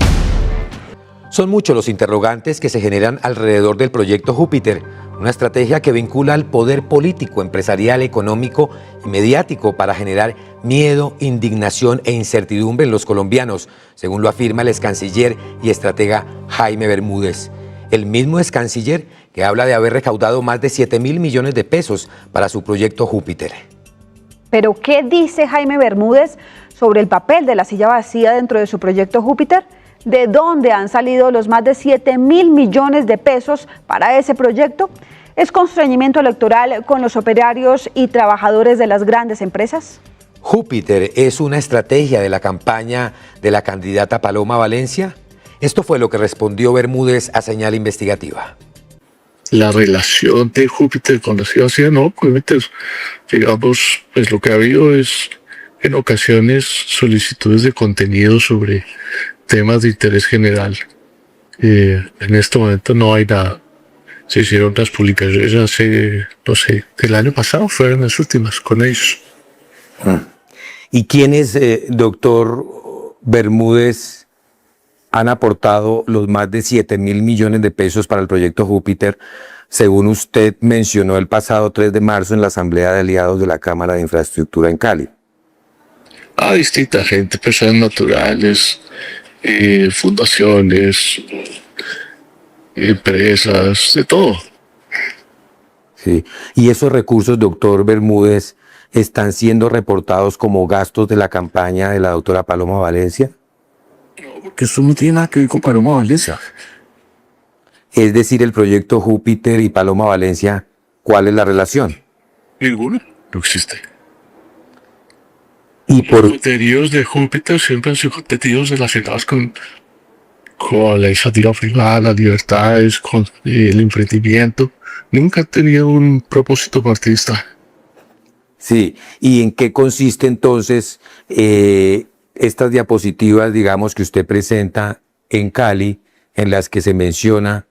Speaker 2: Son muchos los interrogantes que se generan alrededor del proyecto Júpiter, una estrategia que vincula al poder político, empresarial, económico y mediático para generar miedo, indignación e incertidumbre en los colombianos, según lo afirma el ex canciller y estratega Jaime Bermúdez. El mismo ex canciller que habla de haber recaudado más de 7.000 millones de pesos para su proyecto Júpiter.
Speaker 23: ¿Pero qué dice Jaime Bermúdez sobre el papel de La Silla Vacía dentro de su proyecto Júpiter? ¿De dónde han salido los más de 7.000 millones de pesos para ese proyecto? ¿Es constreñimiento electoral con los operarios y trabajadores de las grandes empresas?
Speaker 2: Júpiter es una estrategia de la campaña de la candidata Paloma Valencia. Esto fue lo que respondió Bermúdez a Señal Investigativa.
Speaker 14: La relación de Júpiter con La Silla Vacía, no, pues, digamos, pues lo que ha habido es en ocasiones solicitudes de contenido sobre temas de interés general. En este momento no hay nada. Se hicieron las publicaciones hace, no sé, del año pasado, fueron las últimas con ellos.
Speaker 2: ¿Y quiénes, doctor Bermúdez, han aportado los más de 7.000 millones de pesos para el proyecto Júpiter, según usted mencionó el pasado 3 de marzo en la Asamblea de Aliados de la Cámara de Infraestructura en Cali?
Speaker 14: A distinta gente, personas naturales, fundaciones, empresas, de todo.
Speaker 2: Sí. ¿Y esos recursos, doctor Bermúdez, están siendo reportados como gastos de la campaña de la doctora Paloma Valencia?
Speaker 14: No, porque eso no tiene nada que ver con Paloma Valencia.
Speaker 2: Es decir, el proyecto Júpiter y Paloma Valencia, ¿cuál es la relación?
Speaker 14: Ninguna, no existe.
Speaker 2: Y por
Speaker 14: los contenidos de Júpiter siempre han sido contenidos relacionados con la iniciativa privada, las libertades, con el emprendimiento. Nunca han tenido un propósito partidista.
Speaker 2: Sí, ¿y en qué consiste entonces estas diapositivas, digamos, que usted presenta en Cali, en las que se menciona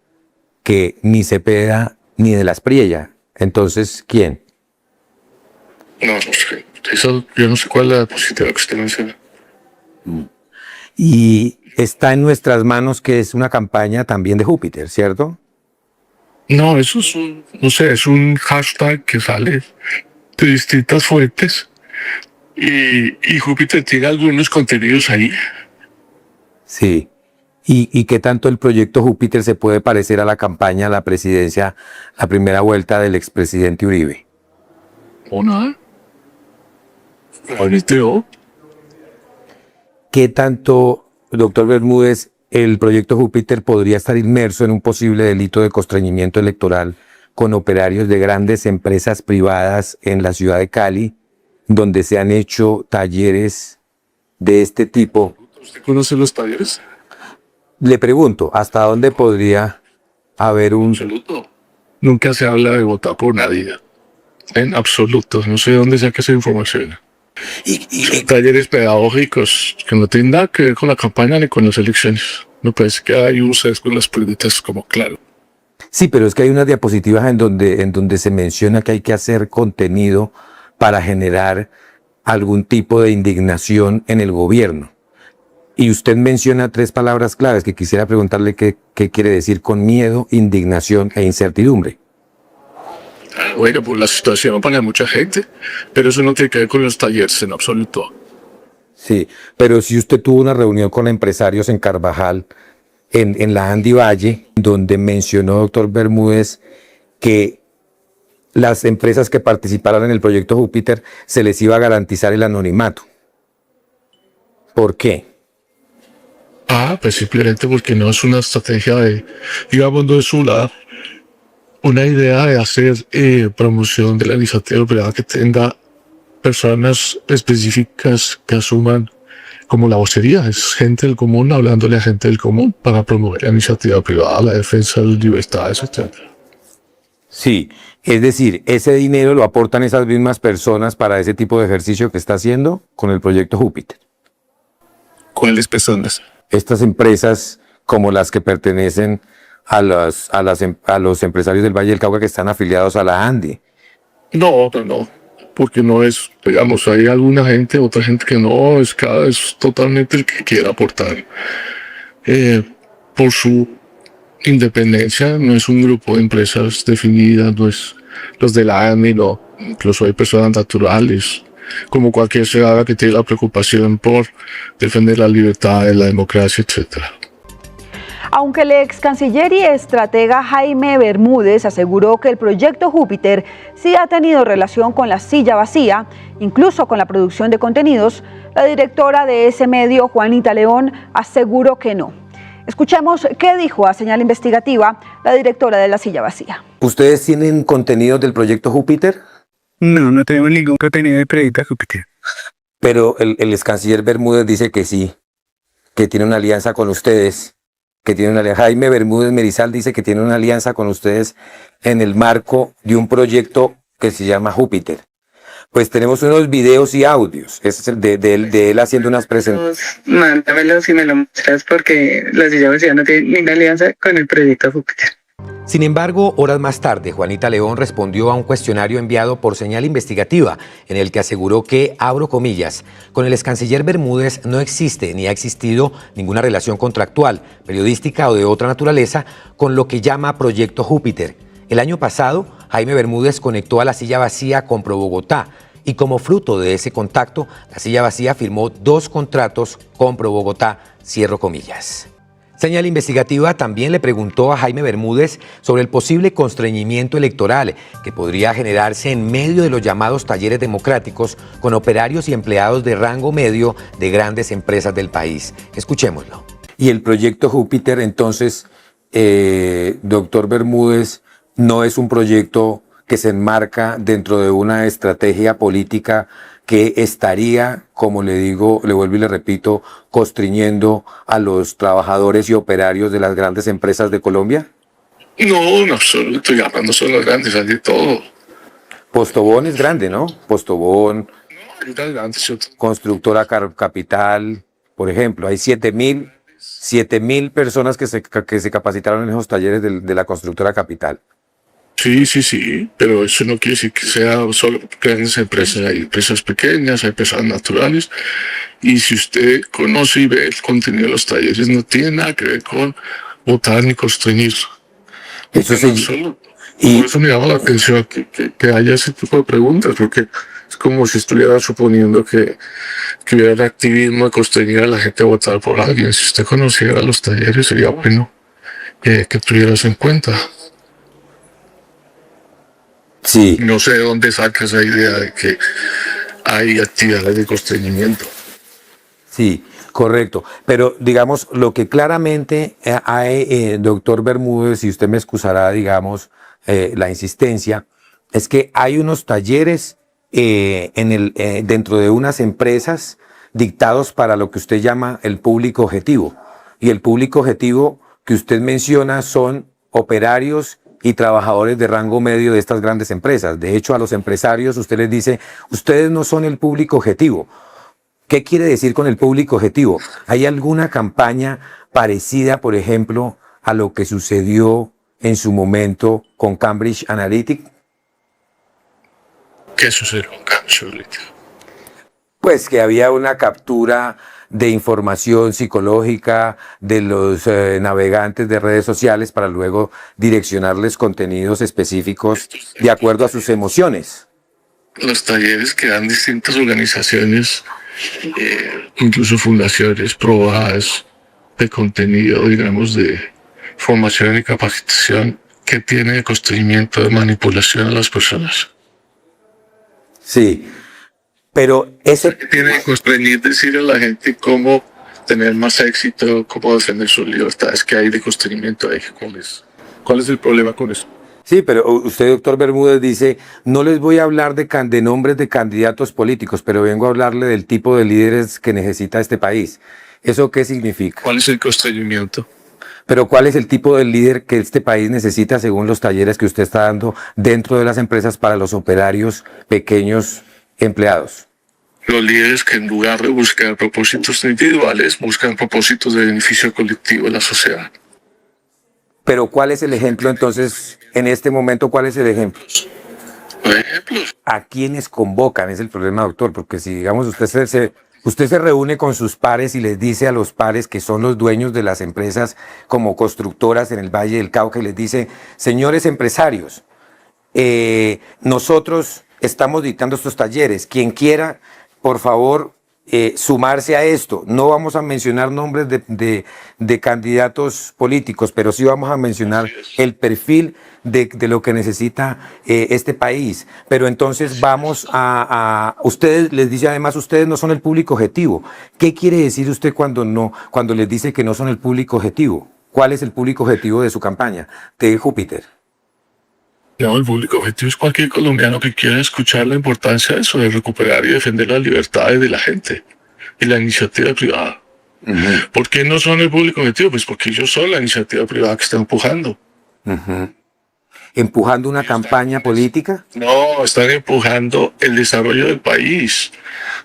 Speaker 2: que ni Cepeda ni de las Priella? Entonces, ¿quién?
Speaker 14: No sé. Eso, yo no sé cuál es la diapositiva que usted menciona.
Speaker 2: Y está en nuestras manos que es una campaña también de Júpiter, ¿cierto?
Speaker 14: No, eso es no sé, es un hashtag que sale de distintas fuentes y Júpiter tiene algunos contenidos ahí.
Speaker 2: Sí. ¿Y qué tanto el proyecto Júpiter se puede parecer a la campaña a la presidencia, la primera vuelta del expresidente Uribe?
Speaker 14: ¿O nada? ¿Ahorita?
Speaker 2: ¿Qué tanto, doctor Bermúdez, el proyecto Júpiter podría estar inmerso en un posible delito de constreñimiento electoral con operarios de grandes empresas privadas en la ciudad de Cali, donde se han hecho talleres de este tipo?
Speaker 14: ¿Usted conoce los talleres?
Speaker 2: Le pregunto, ¿hasta dónde podría haber un...
Speaker 14: Absoluto. Nunca se habla de votar por nadie. En absoluto. No sé de dónde saca esa información. Son talleres pedagógicos que no tienen nada que ver con la campaña ni con las elecciones. Me parece que hay un sesgo en las políticas, como claro.
Speaker 2: Sí, pero es que hay unas diapositivas en donde se menciona que hay que hacer contenido para generar algún tipo de indignación en el gobierno. Y usted menciona 3 palabras claves que quisiera preguntarle qué quiere decir con miedo, indignación e incertidumbre.
Speaker 14: Bueno, pues la situación para mucha gente, pero eso no tiene que ver con los talleres en absoluto.
Speaker 2: Sí, pero si usted tuvo una reunión con empresarios en Carvajal, en la Andy Valle, donde mencionó, doctor Bermúdez, que las empresas que participaran en el proyecto Júpiter se les iba a garantizar el anonimato. ¿Por qué?
Speaker 14: Pues simplemente porque no es una estrategia de, digamos, no es una idea de hacer promoción de la iniciativa privada que tenga personas específicas que asuman como la vocería. Es gente del común hablándole a gente del común para promover la iniciativa privada, la defensa de las libertades, etc.
Speaker 2: Sí, es decir, ese dinero lo aportan esas mismas personas para ese tipo de ejercicio que está haciendo con el proyecto Júpiter.
Speaker 14: ¿Cuáles personas?
Speaker 2: Estas empresas como las que pertenecen a los empresarios del Valle del Cauca que están afiliados a la ANDI.
Speaker 14: No, porque no es, digamos, hay alguna gente, otra gente que no, es totalmente el que quiera aportar. Por su independencia, no es un grupo de empresas definidas, no es los de la ANDI, no, incluso hay personas naturales, como cualquier ciudadano que tiene la preocupación por defender la libertad, la democracia, etc.
Speaker 23: Aunque el ex canciller y estratega Jaime Bermúdez aseguró que el proyecto Júpiter sí ha tenido relación con la silla vacía, incluso con la producción de contenidos, la directora de ese medio, Juanita León, aseguró que no. Escuchemos qué dijo a Señal Investigativa la directora de la silla vacía.
Speaker 2: ¿Ustedes tienen contenidos del proyecto Júpiter?
Speaker 5: No tenemos ningún contenido del proyecto Júpiter.
Speaker 2: Pero el ex canciller Bermúdez dice que sí, que tiene una alianza con ustedes. Jaime Bermúdez Merizal dice que tiene una alianza con ustedes en el marco de un proyecto que se llama Júpiter. Pues tenemos unos videos y audios. Ese es el de él haciendo unas presentaciones.
Speaker 5: Mándamelos si me lo muestras porque la silla vacía no tiene ninguna alianza con el proyecto Júpiter.
Speaker 2: Sin embargo, horas más tarde, Juanita León respondió a un cuestionario enviado por Señal Investigativa, en el que aseguró que, abro comillas, con el excanciller Bermúdez no existe ni ha existido ninguna relación contractual, periodística o de otra naturaleza con lo que llama Proyecto Júpiter. El año pasado, Jaime Bermúdez conectó a la silla vacía con ProBogotá y como fruto de ese contacto, la silla vacía firmó 2 contratos con ProBogotá, cierro comillas. Señal Investigativa también le preguntó a Jaime Bermúdez sobre el posible constreñimiento electoral que podría generarse en medio de los llamados talleres democráticos con operarios y empleados de rango medio de grandes empresas del país. Escuchémoslo. Y el proyecto Júpiter, entonces, doctor Bermúdez, no es un proyecto que se enmarca dentro de una estrategia política que estaría, como le digo, le vuelvo y le repito, constriñendo a los trabajadores y operarios de las grandes empresas de Colombia?
Speaker 14: No, en absoluto, ya no son los grandes, hay de todo.
Speaker 2: Postobón es grande, ¿no? Postobón,
Speaker 14: No,
Speaker 2: Constructora Capital, por ejemplo, hay 7.000 personas que se capacitaron en esos talleres de la Constructora Capital.
Speaker 14: Sí, pero eso no quiere decir que sea solo grandes empresas. Hay empresas pequeñas, hay empresas naturales, y si usted conoce y ve el contenido de los talleres, no tiene nada que ver con votar ni constreñir.
Speaker 2: Eso sí.
Speaker 14: Por eso me llama la atención que haya ese tipo de preguntas, porque es como si estuviera suponiendo que hubiera activismo de constreñir a la gente a votar por alguien. Si usted conociera los talleres, sería bueno que tuviera eso en cuenta.
Speaker 2: Sí.
Speaker 14: No sé de dónde saca esa idea de que hay actividades de constreñimiento.
Speaker 2: Sí, correcto. Pero digamos, lo que claramente hay, doctor Bermúdez, si usted me excusará, digamos, la insistencia, es que hay unos talleres dentro de unas empresas dictados para lo que usted llama el público objetivo. Y el público objetivo que usted menciona son operarios y trabajadores de rango medio de estas grandes empresas. De hecho, a los empresarios usted les dice, ustedes no son el público objetivo. ¿Qué quiere decir con el público objetivo? ¿Hay alguna campaña parecida, por ejemplo, a lo que sucedió en su momento con Cambridge Analytica?
Speaker 14: ¿Qué sucedió con Cambridge Analytica?
Speaker 2: Pues que había una captura de información psicológica de los navegantes de redes sociales para luego direccionarles contenidos específicos de acuerdo a sus emociones.
Speaker 14: Los talleres que dan distintas organizaciones, incluso fundaciones probadas de contenido, digamos, de formación y capacitación, que tiene de constreñimiento, de manipulación a las personas.
Speaker 2: Sí. Pero ese
Speaker 14: tiene que constreñir, decir a la gente cómo tener más éxito, cómo defender sus libertades, que hay de constreñimiento ahí. ¿Cuál es el problema con eso?
Speaker 2: Sí, pero usted, doctor Bermúdez, dice, no les voy a hablar de nombres de candidatos políticos, pero vengo a hablarle del tipo de líderes que necesita este país. ¿Eso qué significa?
Speaker 14: ¿Cuál es el constreñimiento?
Speaker 2: Pero ¿cuál es el tipo de líder que este país necesita según los talleres que usted está dando dentro de las empresas para los operarios pequeños empleados?
Speaker 14: Los líderes que en lugar de buscar propósitos individuales, buscan propósitos de beneficio colectivo en la sociedad.
Speaker 2: Pero ¿cuál es el ejemplo entonces, en este momento, cuál es el ejemplo?
Speaker 14: Ejemplos.
Speaker 2: ¿A quiénes convocan? Es el problema, doctor, porque si, digamos, usted se reúne con sus pares y les dice a los pares que son los dueños de las empresas como constructoras en el Valle del Cauca y les dice, señores empresarios, nosotros estamos dictando estos talleres, quien quiera, por favor, sumarse a esto. No vamos a mencionar nombres de candidatos políticos, pero sí vamos a mencionar el perfil de lo que necesita este país. Pero entonces vamos ustedes, les dice además, ustedes no son el público objetivo. ¿Qué quiere decir usted cuando les dice que no son el público objetivo? ¿Cuál es el público objetivo de su campaña de Júpiter?
Speaker 14: No, el público objetivo es cualquier colombiano que quiera escuchar la importancia de eso, de recuperar y defender las libertades de la gente y la iniciativa privada. ¿Por qué no son el público objetivo? Pues porque ellos son la iniciativa privada que está empujando.
Speaker 2: ¿Empujando una campaña política?
Speaker 14: No, están empujando el desarrollo del país,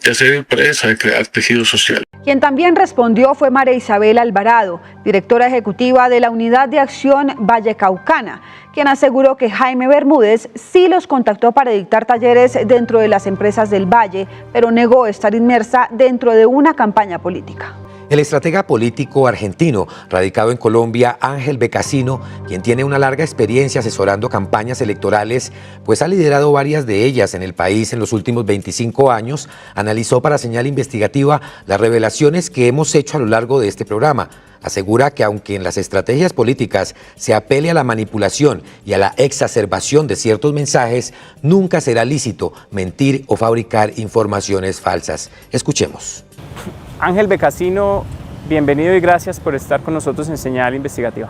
Speaker 14: de hacer empresa, de crear tejido social.
Speaker 23: Quien también respondió fue María Isabel Alvarado, directora ejecutiva de la Unidad de Acción Vallecaucana, quien aseguró que Jaime Bermúdez sí los contactó para dictar talleres dentro de las empresas del Valle, pero negó estar inmersa dentro de una campaña política.
Speaker 2: El estratega político argentino, radicado en Colombia, Ángel Becasino, quien tiene una larga experiencia asesorando campañas electorales, pues ha liderado varias de ellas en el país en los últimos 25 años, analizó para Señal Investigativa las revelaciones que hemos hecho a lo largo de este programa. Asegura que aunque en las estrategias políticas se apele a la manipulación y a la exacerbación de ciertos mensajes, nunca será lícito mentir o fabricar informaciones falsas. Escuchemos.
Speaker 15: Ángel Becasino, bienvenido y gracias por estar con nosotros en Señal Investigativa.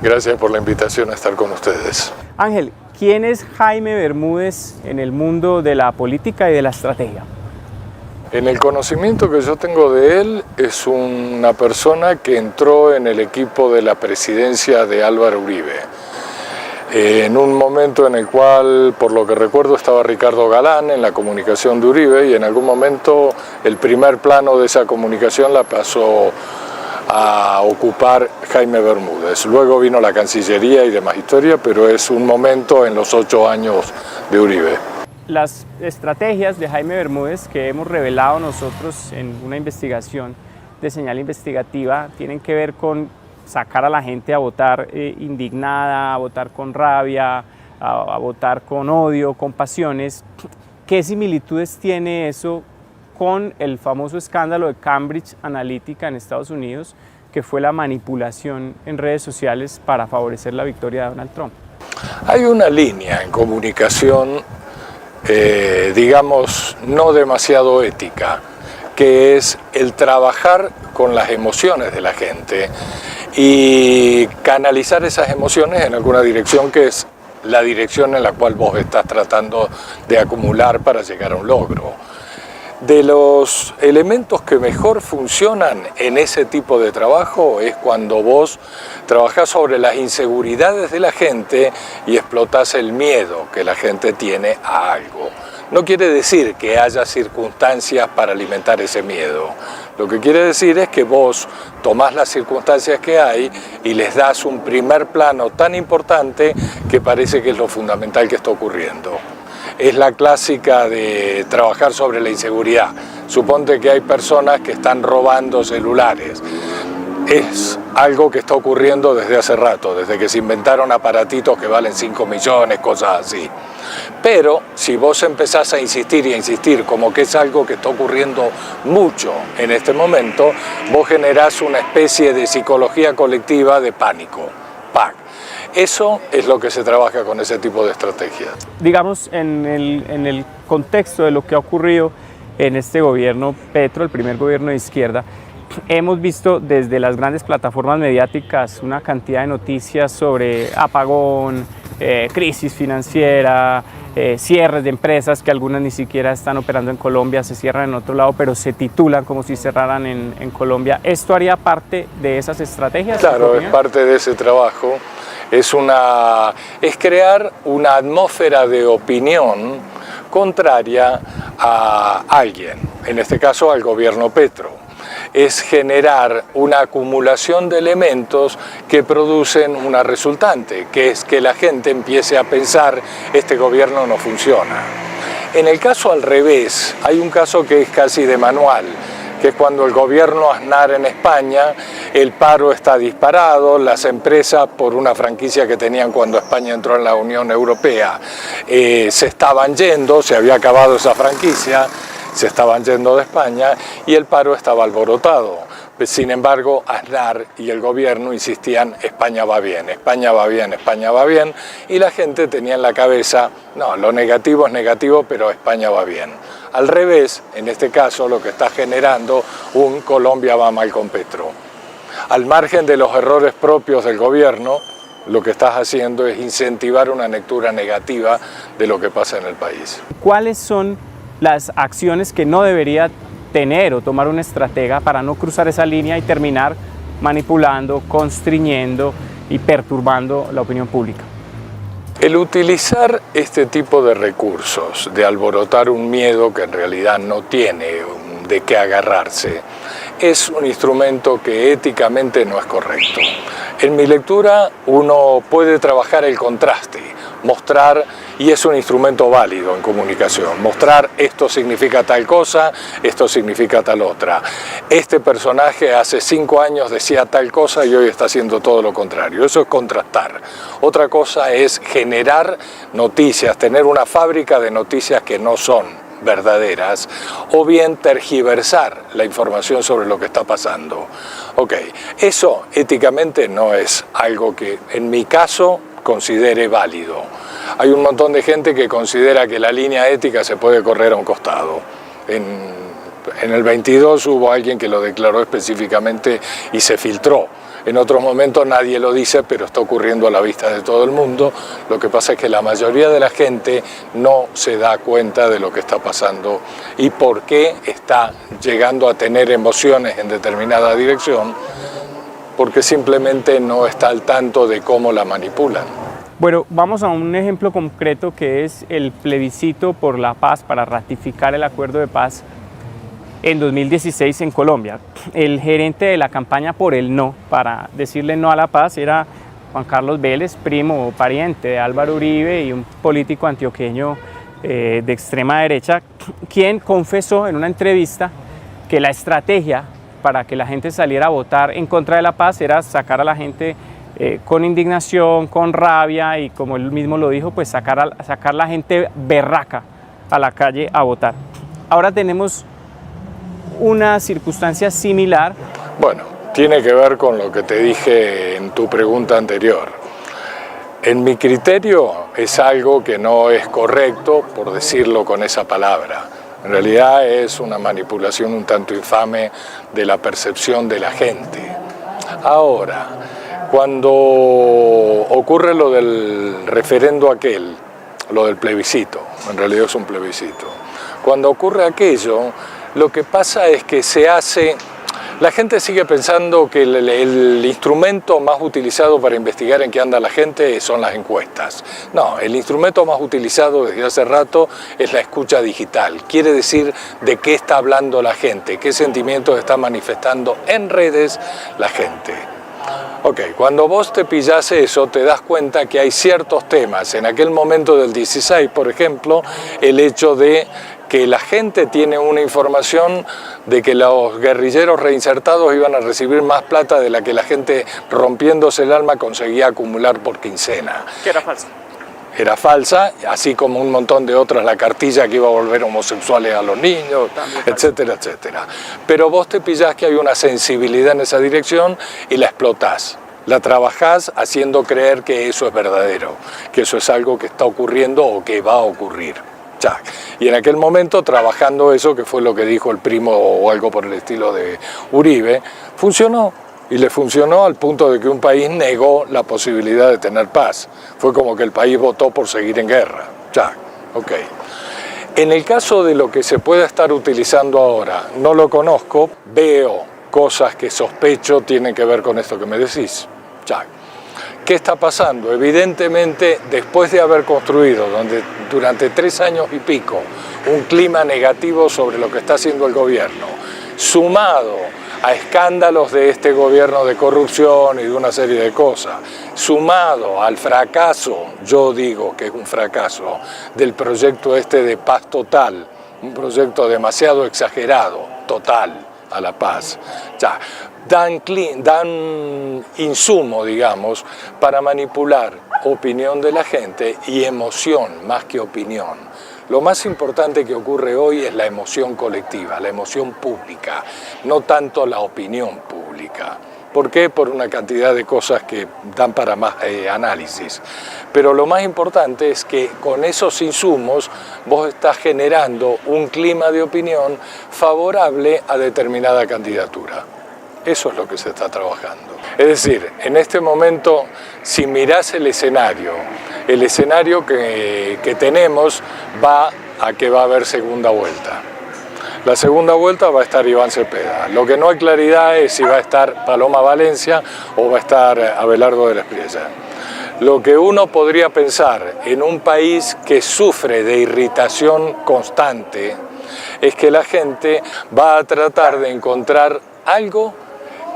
Speaker 14: Gracias por la invitación a estar con ustedes.
Speaker 15: Ángel, ¿quién es Jaime Bermúdez en el mundo de la política y de la estrategia?
Speaker 14: En el conocimiento que yo tengo de él, es una persona que entró en el equipo de la presidencia de Álvaro Uribe. En un momento en el cual, por lo que recuerdo, estaba Ricardo Galán en la comunicación de Uribe y en algún momento el primer plano de esa comunicación la pasó a ocupar Jaime Bermúdez. Luego vino la Cancillería y demás historia, pero es un momento en los 8 años de Uribe.
Speaker 15: Las estrategias de Jaime Bermúdez que hemos revelado nosotros en una investigación de Señal Investigativa tienen que ver con sacar a la gente a votar indignada, a votar con rabia, a votar con odio, con pasiones. ¿Qué similitudes tiene eso con el famoso escándalo de Cambridge Analytica en Estados Unidos, que fue la manipulación en redes sociales para favorecer la victoria de Donald Trump?
Speaker 14: Hay una línea en comunicación, digamos, no demasiado ética, que es el trabajar con las emociones de la gente y canalizar esas emociones en alguna dirección que es la dirección en la cual vos estás tratando de acumular para llegar a un logro. De los elementos que mejor funcionan en ese tipo de trabajo es cuando vos trabajás sobre las inseguridades de la gente y explotás el miedo que la gente tiene a algo. No quiere decir que haya circunstancias para alimentar ese miedo. Lo que quiere decir es que vos tomás las circunstancias que hay y les das un primer plano tan importante que parece que es lo fundamental que está ocurriendo. Es la clásica de trabajar sobre la inseguridad. Suponte que hay personas que están robando celulares. Es algo que está ocurriendo desde hace rato, desde que se inventaron aparatitos que valen 5 millones, cosas así. Pero si vos empezás a insistir y a insistir como que es algo que está ocurriendo mucho en este momento, vos generás una especie de psicología colectiva de pánico. Eso es lo que se trabaja con ese tipo de estrategias.
Speaker 15: Digamos, en el contexto de lo que ha ocurrido en este gobierno Petro, el primer gobierno de izquierda, hemos visto desde las grandes plataformas mediáticas una cantidad de noticias sobre apagón, crisis financiera, cierres de empresas que algunas ni siquiera están operando en Colombia, se cierran en otro lado, pero se titulan como si cerraran en Colombia. ¿Esto haría parte de esas estrategias?
Speaker 14: Claro, es parte de ese trabajo. Es crear una atmósfera de opinión contraria a alguien, en este caso al gobierno Petro. Es generar una acumulación de elementos que producen una resultante, que es que la gente empiece a pensar este gobierno no funciona. En el caso al revés, hay un caso que es casi de manual, que es cuando el gobierno Aznar en España, el paro está disparado, las empresas por una franquicia que tenían cuando España entró en la Unión Europea se estaban yendo, se había acabado esa franquicia, se estaban yendo de España y el paro estaba alborotado. Sin embargo, Aznar y el gobierno insistían, España va bien, España va bien, España va bien, y la gente tenía en la cabeza, no, lo negativo es negativo, pero España va bien. Al revés, en este caso, lo que está generando un Colombia va mal con Petro. Al margen de los errores propios del gobierno, lo que estás haciendo es incentivar una lectura negativa de lo que pasa en el país.
Speaker 15: ¿Cuáles son las acciones que no debería tener o tomar un estratega para no cruzar esa línea y terminar manipulando, constriñendo y perturbando la opinión pública?
Speaker 14: El utilizar este tipo de recursos, de alborotar un miedo que en realidad no tiene de qué agarrarse, es un instrumento que éticamente no es correcto. En mi lectura uno puede trabajar el contraste, mostrar
Speaker 16: y es un instrumento válido en comunicación. Mostrar esto significa tal cosa, esto significa tal otra. Este personaje hace 5 años decía tal cosa y hoy está haciendo todo lo contrario. Eso es contrastar. Otra cosa es generar noticias, tener una fábrica de noticias que no son verdaderas, o bien tergiversar la información sobre lo que está pasando. Ok, eso éticamente no es algo que en mi caso considere válido. Hay un montón de gente que considera que la línea ética se puede correr a un costado. En el 22 hubo alguien que lo declaró específicamente y se filtró. En otros momentos nadie lo dice, pero está ocurriendo a la vista de todo el mundo. Lo que pasa es que la mayoría de la gente no se da cuenta de lo que está pasando y por qué está llegando a tener emociones en determinada dirección, porque simplemente no está al tanto de cómo la manipulan.
Speaker 15: Bueno, vamos a un ejemplo concreto que es el plebiscito por la paz para ratificar el acuerdo de paz en 2016 en Colombia. El gerente de la campaña por el no, para decirle no a la paz, era Juan Carlos Vélez, primo o pariente de Álvaro Uribe y un político antioqueño de extrema derecha, quien confesó en una entrevista que la estrategia para que la gente saliera a votar en contra de la paz era sacar a la gente con indignación, con rabia y, como él mismo lo dijo, pues sacar la gente berraca a la calle a votar. Ahora tenemos una circunstancia similar.
Speaker 16: Bueno, tiene que ver con lo que te dije en tu pregunta anterior. En mi criterio es algo que no es correcto, por decirlo con esa palabra. En realidad es una manipulación un tanto infame de la percepción de la gente. Ahora, cuando ocurre lo del referendo aquel, lo del plebiscito, en realidad es un plebiscito, cuando ocurre aquello, lo que pasa es que la gente sigue pensando que el instrumento más utilizado para investigar en qué anda la gente son las encuestas. No, el instrumento más utilizado desde hace rato es la escucha digital. Quiere decir de qué está hablando la gente, qué sentimientos está manifestando en redes la gente. Ok, cuando vos te pillás eso, te das cuenta que hay ciertos temas. En aquel momento del 16, por ejemplo, el hecho de que la gente tiene una información de que los guerrilleros reinsertados iban a recibir más plata de la que la gente, rompiéndose el alma, conseguía acumular por quincena.
Speaker 15: Que era falsa.
Speaker 16: Era falsa, así como un montón de otras, la cartilla que iba a volver homosexuales a los niños, etcétera, etcétera. Pero vos te pillás que hay una sensibilidad en esa dirección y la explotás. La trabajás haciendo creer que eso es verdadero, que eso es algo que está ocurriendo o que va a ocurrir. Y en aquel momento, trabajando eso, que fue lo que dijo el primo o algo por el estilo de Uribe, funcionó. Y le funcionó al punto de que un país negó la posibilidad de tener paz. Fue como que el país votó por seguir en guerra. Ok. En el caso de lo que se pueda estar utilizando ahora, no lo conozco, veo cosas que sospecho tienen que ver con esto que me decís. ¿Qué está pasando? Evidentemente, después de haber construido durante 3 años y pico un clima negativo sobre lo que está haciendo el gobierno, sumado a escándalos de este gobierno de corrupción y de una serie de cosas, sumado al fracaso, yo digo que es un fracaso, del proyecto este de paz total, un proyecto demasiado exagerado, total, a la paz. Dan insumo, digamos, para manipular opinión de la gente y emoción más que opinión. Lo más importante que ocurre hoy es la emoción colectiva, la emoción pública, no tanto la opinión pública. ¿Por qué? Por una cantidad de cosas que dan para más análisis. Pero lo más importante es que con esos insumos vos estás generando un clima de opinión favorable a determinada candidatura. Eso es lo que se está trabajando. Es decir, en este momento, si mirás el escenario que tenemos va a que va a haber segunda vuelta. La segunda vuelta va a estar Iván Cepeda. Lo que no hay claridad es si va a estar Paloma Valencia o va a estar Abelardo de la Espriella. Lo que uno podría pensar en un país que sufre de irritación constante es que la gente va a tratar de encontrar algo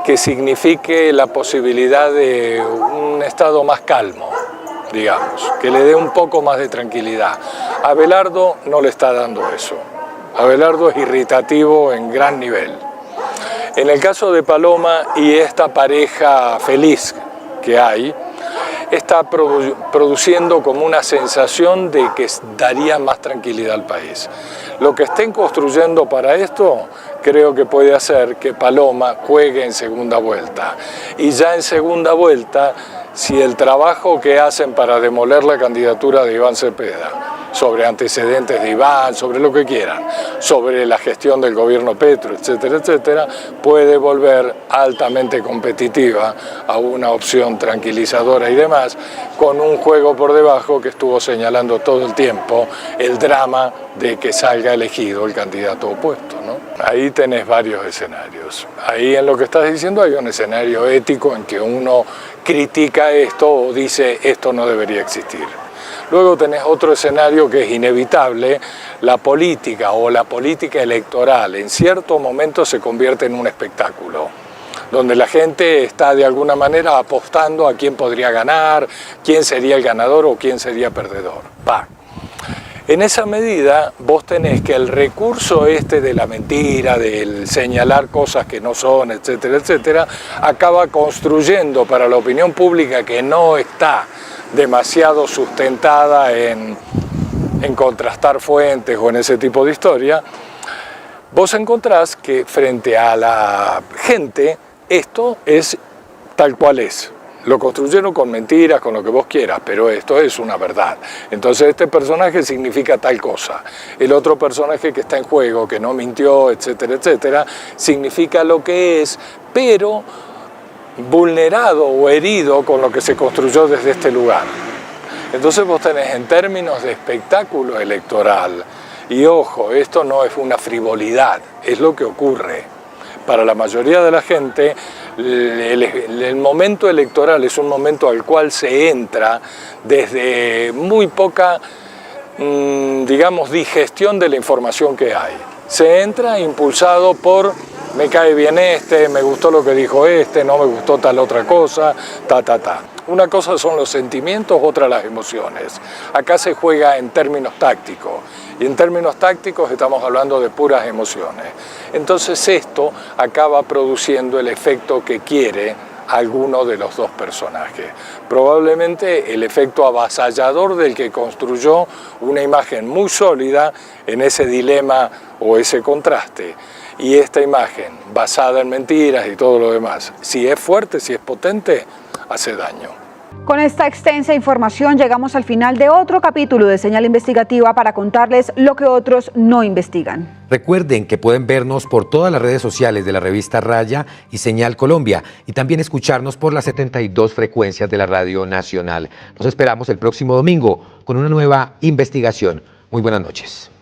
Speaker 16: que signifique la posibilidad de un estado más calmo. digamos, que le dé un poco más de tranquilidad. Abelardo no le está dando eso. Abelardo es irritativo en gran nivel. En el caso de Paloma y esta pareja feliz que hay, está produciendo como una sensación de que daría más tranquilidad al país. Lo que estén construyendo para esto, creo que puede hacer que Paloma juegue en segunda vuelta. Y ya en segunda vuelta, si el trabajo que hacen para demoler la candidatura de Iván Cepeda, sobre antecedentes de Iván, sobre lo que quieran, sobre la gestión del gobierno Petro, etcétera, etcétera, puede volver altamente competitiva a una opción tranquilizadora y demás, con un juego por debajo que estuvo señalando todo el tiempo el drama de que salga elegido el candidato opuesto, ¿no? Ahí tenés varios escenarios. Ahí en lo que estás diciendo hay un escenario ético en que uno critica esto o dice esto no debería existir. Luego tenés otro escenario que es inevitable, la política o la política electoral en cierto momento se convierte en un espectáculo, donde la gente está de alguna manera apostando a quién podría ganar, quién sería el ganador o quién sería perdedor. En esa medida vos tenés que el recurso de la mentira, del señalar cosas que no son, etcétera, etcétera, acaba construyendo para la opinión pública que no está demasiado sustentada en contrastar fuentes o en ese tipo de historia, vos encontrás que frente a la gente esto es tal cual es. Lo construyeron con mentiras, con lo que vos quieras, pero esto es una verdad. Entonces este personaje significa tal cosa. El otro personaje que está en juego, que no mintió, etcétera, etcétera, significa lo que es, pero vulnerado o herido con lo que se construyó desde este lugar. Entonces vos tenés en términos de espectáculo electoral, y ojo, esto no es una frivolidad, es lo que ocurre. Para la mayoría de la gente, el momento electoral es un momento al cual se entra desde muy poca, digamos, digestión de la información que hay. Se entra impulsado por me cae bien me gustó lo que dijo no me gustó tal otra cosa, Una cosa son los sentimientos, otra las emociones. Acá se juega en términos tácticos, y en términos tácticos estamos hablando de puras emociones. Entonces esto acaba produciendo el efecto que quiere alguno de los dos personajes. Probablemente el efecto avasallador del que construyó una imagen muy sólida en ese dilema o ese contraste. Y esta imagen, basada en mentiras y todo lo demás, si es fuerte, si es potente, hace daño.
Speaker 23: Con esta extensa información llegamos al final de otro capítulo de Señal Investigativa para contarles lo que otros no investigan.
Speaker 2: Recuerden que pueden vernos por todas las redes sociales de la revista Raya y Señal Colombia y también escucharnos por las 72 frecuencias de la Radio Nacional. Nos esperamos el próximo domingo con una nueva investigación. Muy buenas noches.